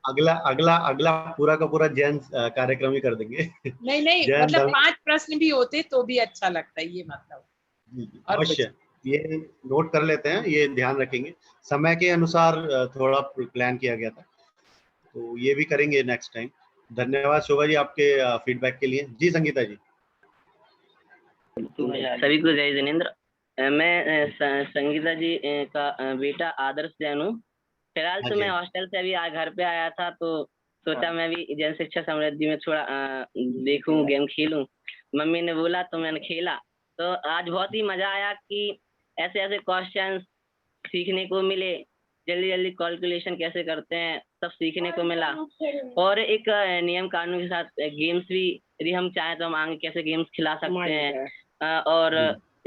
अगला अगला अगला पूरा का पूरा जैन कार्यक्रम ही कर देंगे। नहीं जैन मतलब धर्म 5 प्रश्न भी होते तो भी अच्छा लगता है, ये मतलब। अवश्य, ये नोट कर लेते हैं, ये ध्यान रखेंगे। समय के अनुसार थोड़ा प्लान किया गया था, तो ये भी करेंगे नेक्स्ट टाइम। धन्यवाद शोभा जी आपके फीडबैक के लिए। जी संगीता जी। सभी को जय जिनेंद्र। मैं संगीता जी का बेटा आदर्श जैन हूँ। फिलहाल तो मैं हॉस्टल से अभी घर पे आया था, तो सोचा मैं भी जन शिक्षा समृद्धि में थोड़ा देखूं, गेम खेलूं। मम्मी ने बोला तो मैंने खेला, तो आज बहुत ही मजा आया कि ऐसे ऐसे क्वेश्चंस सीखने को मिले, जल्दी जल्दी कैलकुलेशन कैसे करते हैं सब सीखने को मिला। और एक नियम कानून के साथ गेम्स भी यदि हम चाहें तो हम आगे कैसे गेम्स खिला सकते हैं और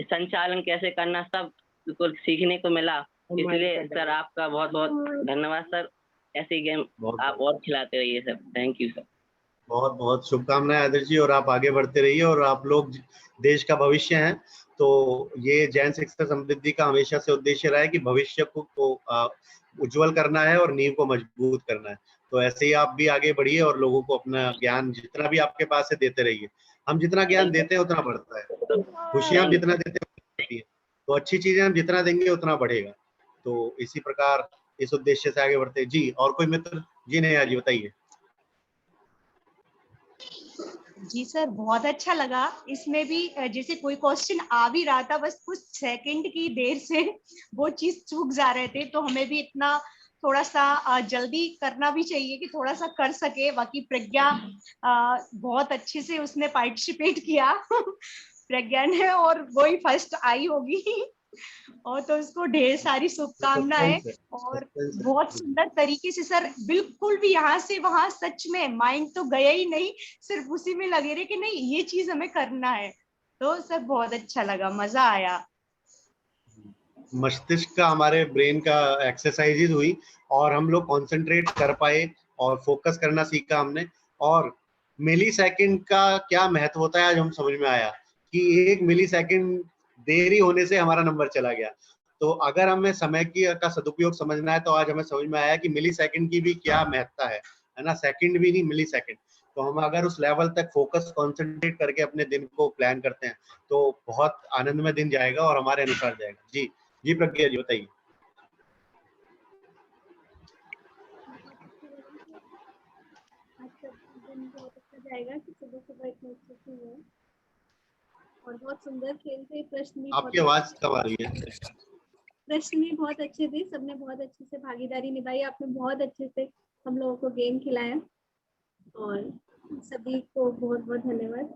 संचालन कैसे करना, सब को सीखने को मिला। इसलिए सर आपका बहुत बहुत धन्यवाद सर, ऐसे गेम आप और खिलाते रहिए सर। Thank you sir. बहुत बहुत शुभकामनाएं आदर्श जी, और आप आगे बढ़ते रहिए, और आप लोग देश का भविष्य हैं। तो ये जैन शिक्षा समृद्धि का हमेशा से उद्देश्य रहा है कि भविष्य को उज्जवल करना है और नींव को मजबूत करना है। तो ऐसे ही आप भी आगे बढ़िए और लोगों को अपना ज्ञान जितना भी आपके पास है देते रहिए। हम जितना ज्ञान देते हैं उतना बढ़ता है, खुशियां हम जितना देते हैं उतना बढ़ती है, तो अच्छी चीजें हम जितना देंगे उतना बढ़ेगा। तो इसी प्रकार इस उद्देश्य से आगे बढ़ते हैं। जी और कोई मित्र? जी नहीं जी बताइए। जी सर बहुत अच्छा लगा, इसमें भी जैसे कोई क्वेश्चन आ भी रहा था, बस कुछ सेकंड की देर से वो चीज चूक जा रहे थे, तो हमें भी इतना थोड़ा सा जल्दी करना भी चाहिए कि थोड़ा सा कर सके। बाकी प्रज्ञा बहुत अच्छे से उसने पार्टिसिपेट किया प्रज्ञा ने, और वो ही फर्स्ट आई होगी और तो उसको ढेर सारी शुभकामनाएं। और बहुत सुंदर तरीके से सर, बिल्कुल भी यहाँ से वहां सच में माइंड तो गया ही नहीं, सिर्फ उसी में लगे रहे कि नहीं ये चीज हमें करना है। तो सर बहुत अच्छा लगा, मजा आया। मस्तिष्क का, हमारे ब्रेन का एक्सरसाइजेज हुई और हम लोग कंसंट्रेट कर पाए और फोकस करना सीखा हमने। और मिली सेकेंड का क्या महत्व होता है आज हम समझ में आया कि 1 मिली सेकेंड देरी होने से हमारा नंबर चला गया। तो अगर हमें समय का सदुपयोग समझना है तो आज हमें समझ में आया कि मिली सेकेंड की भी क्या महत्ता है ना, सेकंड भी नहीं मिली सेकेंड। तो हम अगर उस लेवल तक फोकस कंसंट्रेट करके अपने दिन को प्लान करते हैं तो बहुत आनंदमय दिन जाएगा और हमारे अनुसार जाएगा। जी जी प्रज्ञा जी बताइए। बहुत अच्छा जाएगा कि सुबह सुबह इतने अच्छे से हुए और बहुत सुंदर खेल थे। प्रश्न भी आपकी आवाज कब आ रही है? प्रश्न भी बहुत अच्छे थे, सबने बहुत अच्छे से भागीदारी निभाई, आपने बहुत अच्छे से हम लोगों को गेम खिलाया और सभी को बहुत बहुत धन्यवाद।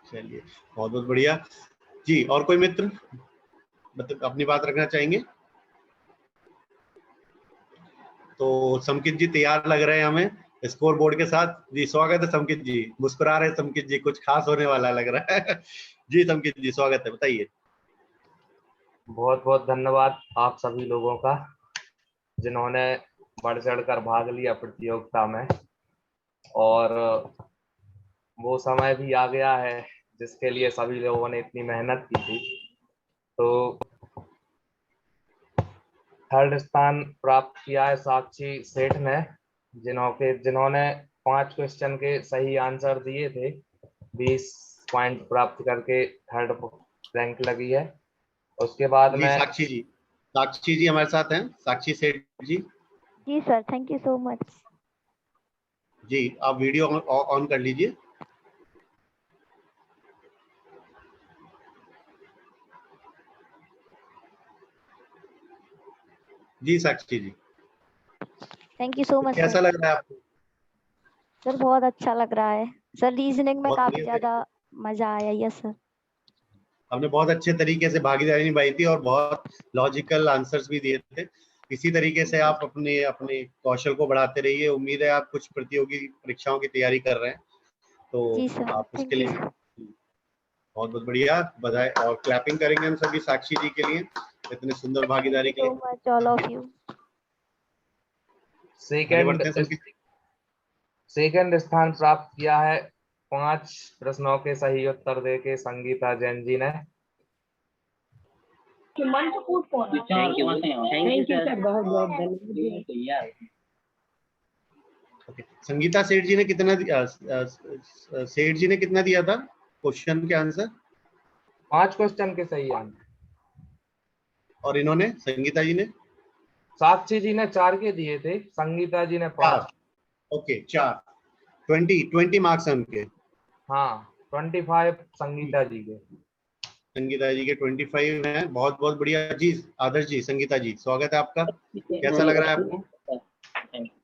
चलिए बहुत बहुत बढ़िया। जी और कोई मित्र मतलब अपनी बात रखना चाहेंगे? तो समकित जी तैयार लग रहे हैं हमें स्कोर बोर्ड के साथ। जी स्वागत है समकित जी, मुस्कुरा रहे समकित जी, कुछ खास होने वाला लग रहा है। जी समकित जी स्वागत है, बताइए। बहुत बहुत धन्यवाद आप सभी लोगों का जिन्होंने बढ़ चढ़कर भाग लिया प्रतियोगिता में, और वो समय भी आ गया है जिसके लिए सभी लोगों ने इतनी मेहनत की थी। तो 3rd स्थान प्राप्त किया है साक्षी सेठ ने, जिन्होंने 5 क्वेश्चन के सही आंसर दिए थे, 20 पॉइंट प्राप्त करके 3rd रैंक लगी है। उसके बाद में साक्षी जी हमारे साथ हैं, साक्षी सेठ जी। जी sir, thank you so much. जी, आप वीडियो ऑन कर लीजिए। जी Sakshi ji, thank you so much कैसा सर। लग रहा है आपको? सर बहुत अच्छा लग रहा है सर, रीजनिंग में बहुत काफी बढ़िया ज्यादा मजा आया। Yes sir. आपने बहुत अच्छे तरीके से भागीदारी निभाई थी और बहुत लॉजिकल आंसर्स भी दिए थे। इसी तरीके से आप अपने अपने कौशल को बढ़ाते रहिए। उम्मीद है आप कुछ प्रतियोगी परीक्षाओं की तैयारी कर रहे हैं, तो जी सर, आप उसके थैंक यू लिए सर। बहुत बहुत बढ़िया, बधाई और क्लैपिंग करेंगे हम सभी साक्षी जी के लिए इतने सुंदर थैंक भागीदारी यू के सो लिए। Much all of you. आगे बढ़ते हैं सभी। सेकंड स्थान प्राप्त किया है 5 प्रश्नों के सही उत्तर देके संगीता जैन जी ने। मंच कूट कौन है? थैंक यू सर, बहुत बहुत धन्यवाद। संगीता सेठ जी ने कितना दिया? सेठ जी ने कितना दिया था क्वेश्चन के आंसर? 5 क्वेश्चन के सही आंसर। और इन्होंने संगीता जी ने? साक्षी जी ने 4 के दिए थे, संगीता जी ने 5। ओके 4, 20 मार्क्स हैं उनके। हाँ 25 संगीता जी के। संगीता जी के 25 हैं। बहुत बहुत बढ़िया जी। आदर्श जी, संगीता जी स्वागत है आपका, कैसा लग रहा है आपको?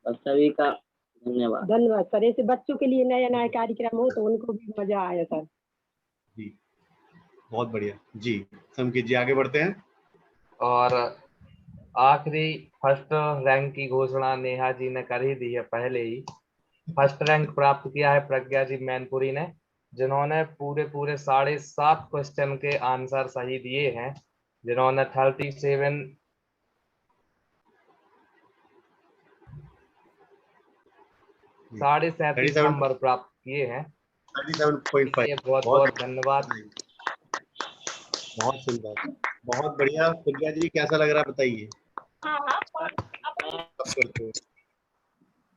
सभी का धन्यवाद। धन्यवाद सर, ऐसे बच्चों के लिए नया नया कार्यक्रम हो तो उनको भी मजा आया सर। जी बहुत बढ़िया जी। संकेत जी आगे बढ़ते हैं। और आखिरी फर्स्ट रैंक की घोषणा नेहा जी ने कर ही दी है पहले ही। फर्स्ट रैंक प्राप्त किया है प्रज्ञा जी मैनपुरी ने, जिन्होंने पूरे 7.5 क्वेश्चन के आंसर सही दिए हैं, जिन्होंने 37 नंबर प्राप्त किए हैं। 37.5। बहुत बहुत धन्यवाद। बहुत सुंदर, बहुत बढ़िया। प्रज्ञा जी कैसा लग रहा है बताइए?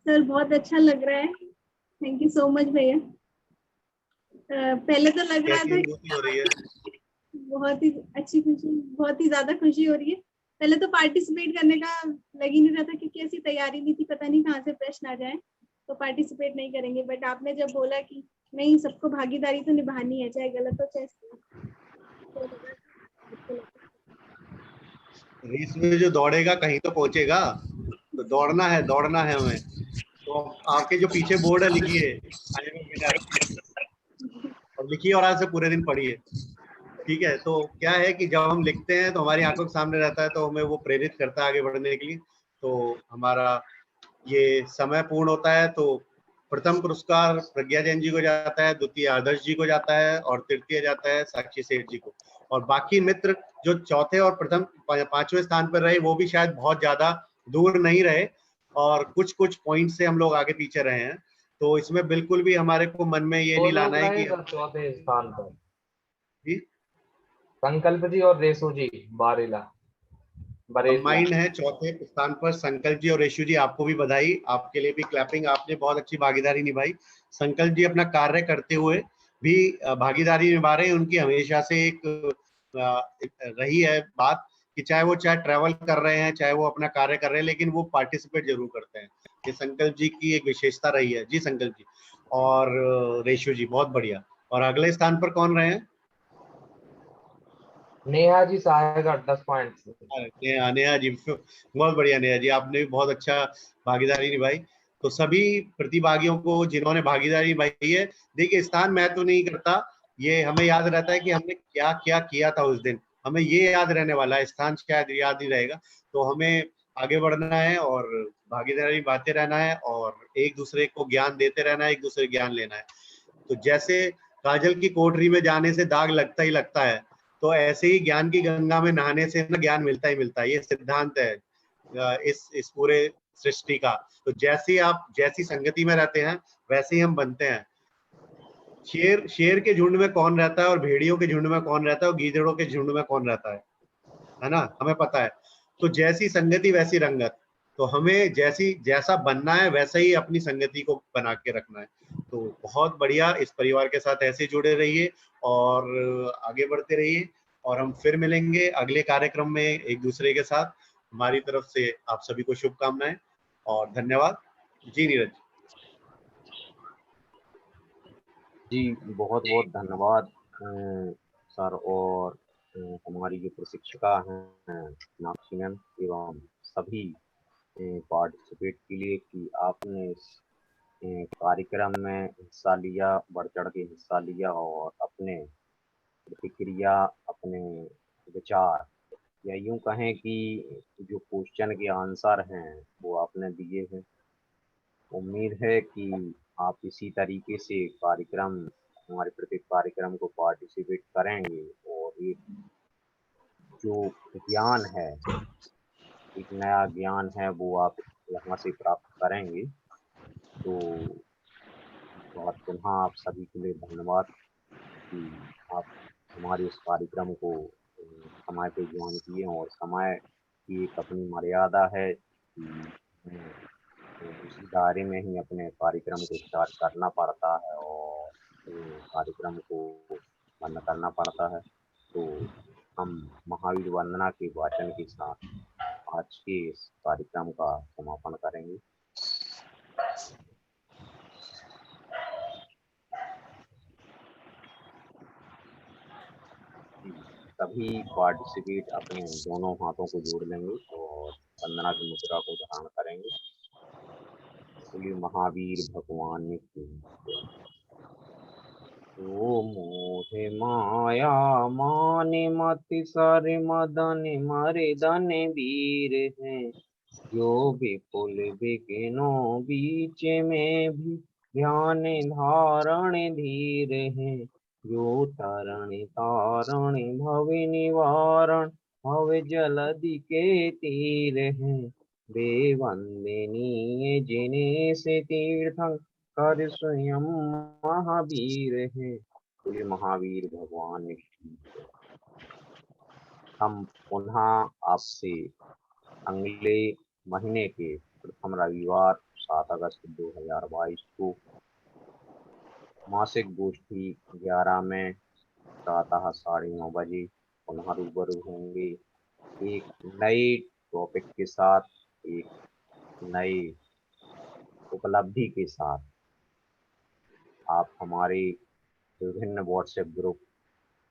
सर बहुत अच्छा लग रहा है, थैंक यू सो मच भैया। पहले तो लग रहा कैसी था अनुभूति हो रही है? बहुत ही अच्छी खुशी, बहुत ही ज्यादा खुशी हो रही है। पहले तो पार्टिसिपेट करने का लग ही नहीं रहा था क्योंकि ऐसी तैयारी नहीं थी, पता नहीं कहाँ से प्रश्न आ जाए तो पार्टिसिपेट नहीं करेंगे। बट आपने जब बोला कि नहीं, सबको भागीदारी तो निभानी है, चाहे गलत हो चाहे सही। रेस में जो दौड़ेगा कहीं तो पहुंचेगा, तो दौड़ना है हमें। तो आपके जो पीछे बोर्ड है लिखिए और लिखिए और आज से पूरे दिन पढ़िए, ठीक है? तो क्या है कि जब हम लिखते हैं तो हमारी आंखों के सामने रहता है, तो हमें वो प्रेरित करता है आगे बढ़ने के लिए। तो हमारा ये समय पूर्ण होता है, तो प्रथम पुरस्कार प्रज्ञा जैन जी को जाता है, द्वितीय आदर्श जी को जाता है और तृतीय जाता है साक्षी सेठ जी को। और बाकी मित्र जो चौथे और प्रथम 5वें स्थान पर रहे वो भी शायद बहुत ज्यादा दूर नहीं रहे और कुछ पॉइंट से हम लोग आगे पीछे रहे हैं। तो इसमें बिल्कुल भी हमारे को मन में ये नहीं लाना है कि चौथे स्थान पर जी संकल्प जी और रेसू जी बारेला कंबाइंड है चौथे स्थान पर। संकल्प जी और रेशु जी आपको भी बधाई, आपके लिए भी क्लैपिंग। आपने बहुत अच्छी भागीदारी निभाई। संकल्प जी अपना कार्य करते हुए भी भागीदारी निभा रहे हैं। उनकी हमेशा से एक रही है बात कि चाहे ट्रैवल कर रहे हैं, चाहे वो अपना कार्य कर रहे हैं, लेकिन वो पार्टिसिपेट जरूर करते हैं। ये संकल्प जी की एक विशेषता रही है। जी संकल्प जी और रेशु जी बहुत बढ़िया। और अगले स्थान पर कौन रहे हैं? नेहा जी साहेगढ़ 10 पॉइंट। नेहा जी बहुत बढ़िया। नेहा जी आपने भी बहुत अच्छा भागीदारी निभाई। तो सभी प्रतिभागियों को जिन्होंने भागीदारी निभाई है, देखिए स्थान महत्व नहीं करता, ये हमें याद रहता है कि हमने क्या क्या किया था उस दिन, हमें ये याद रहने वाला है, स्थान शायद याद नहीं रहेगा। तो हमें आगे बढ़ना है और भागीदारी निभाते रहना है और एक दूसरे को ज्ञान देते रहना है, एक दूसरे ज्ञान लेना है। तो जैसे काजल की कोठरी में जाने से दाग लगता ही लगता है, तो ऐसे ही ज्ञान की गंगा में नहाने से ना ज्ञान मिलता ही मिलता है। ये सिद्धांत है इस पूरे सृष्टि का। तो जैसे आप जैसी संगति में रहते हैं वैसे ही हम बनते हैं। शेर के झुंड में कौन रहता है और भेड़ियों के झुंड में कौन रहता है और गीदड़ों के झुंड में कौन रहता है ना? हमें पता है। तो जैसी संगति वैसी रंगत। तो हमें जैसा बनना है वैसा ही अपनी संगति को बना के रखना है। तो बहुत बढ़िया, इस परिवार के साथ ऐसे जुड़े रहिए और आगे बढ़ते रहिए और हम फिर मिलेंगे अगले कार्यक्रम में एक दूसरे के साथ। हमारी तरफ से आप सभी को शुभकामनाएं और धन्यवाद। जी नीरज। जी बहुत बहुत धन्यवाद सर और हमारी जो प्रशिक्षिका हैं मीनाक्षी मैम एवं सभी पार्टिसिपेट के लिए कि आपने इस कार्यक्रम में हिस्सा लिया, बढ़ चढ़ के हिस्सा लिया और अपने प्रतिक्रिया, अपने विचार या यूं कहें कि जो क्वेश्चन के आंसर हैं वो आपने दिए हैं। उम्मीद है कि आप इसी तरीके से कार्यक्रम हमारे प्रत्येक कार्यक्रम को पार्टिसिपेट करेंगे और एक जो ज्ञान है, एक नया ज्ञान है वो आप यहाँ से प्राप्त करेंगे। तो बहुत पुनः आप सभी के लिए धन्यवाद कि आप हमारे इस कार्यक्रम को समय पे ज्वाइन किए और समय की एक अपनी मर्यादा है कि उसी दायरे में ही अपने कार्यक्रम को स्टार्ट करना पड़ता है और कार्यक्रम को बंद करना पड़ता है। तो हम महावीर वंदना के वाचन के साथ आज के इस कार्यक्रम का समापन करेंगे। सभी पार्टिसिपेट अपने दोनों हाथों को जोड़ लेंगे और वंदना की मुद्रा को धारण करेंगे। बोलिए महावीर भगवान की ओ मोहे माया माने मति सारे मदन मारे दाने वीर हैं जो विपुल बिघ्नो बीच में भी ध्यान धारण धीर हैं जो तरण तारण भव निवारण भव जलधि के तीर हैं वे वंदनीय जिन्हें से तीर्थं कर स्वयं महावीर हैं। बोले महावीर भगवान की। हम पुनः आपसे अगले महीने के प्रथम रविवार 7 अगस्त 2022 को मासिक गोष्ठी 11 में प्रातः 9:30 बजे पुनः रूबरू होंगे एक नए टॉपिक के साथ, एक नए उपलब्धि के साथ। आप हमारे विभिन्न व्हाट्सएप ग्रुप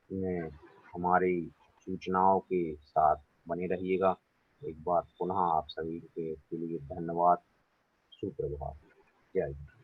में हमारी सूचनाओं के साथ बने रहिएगा। एक बार पुनः आप सभी के लिए धन्यवाद। सुप्रभात। जय हिंद।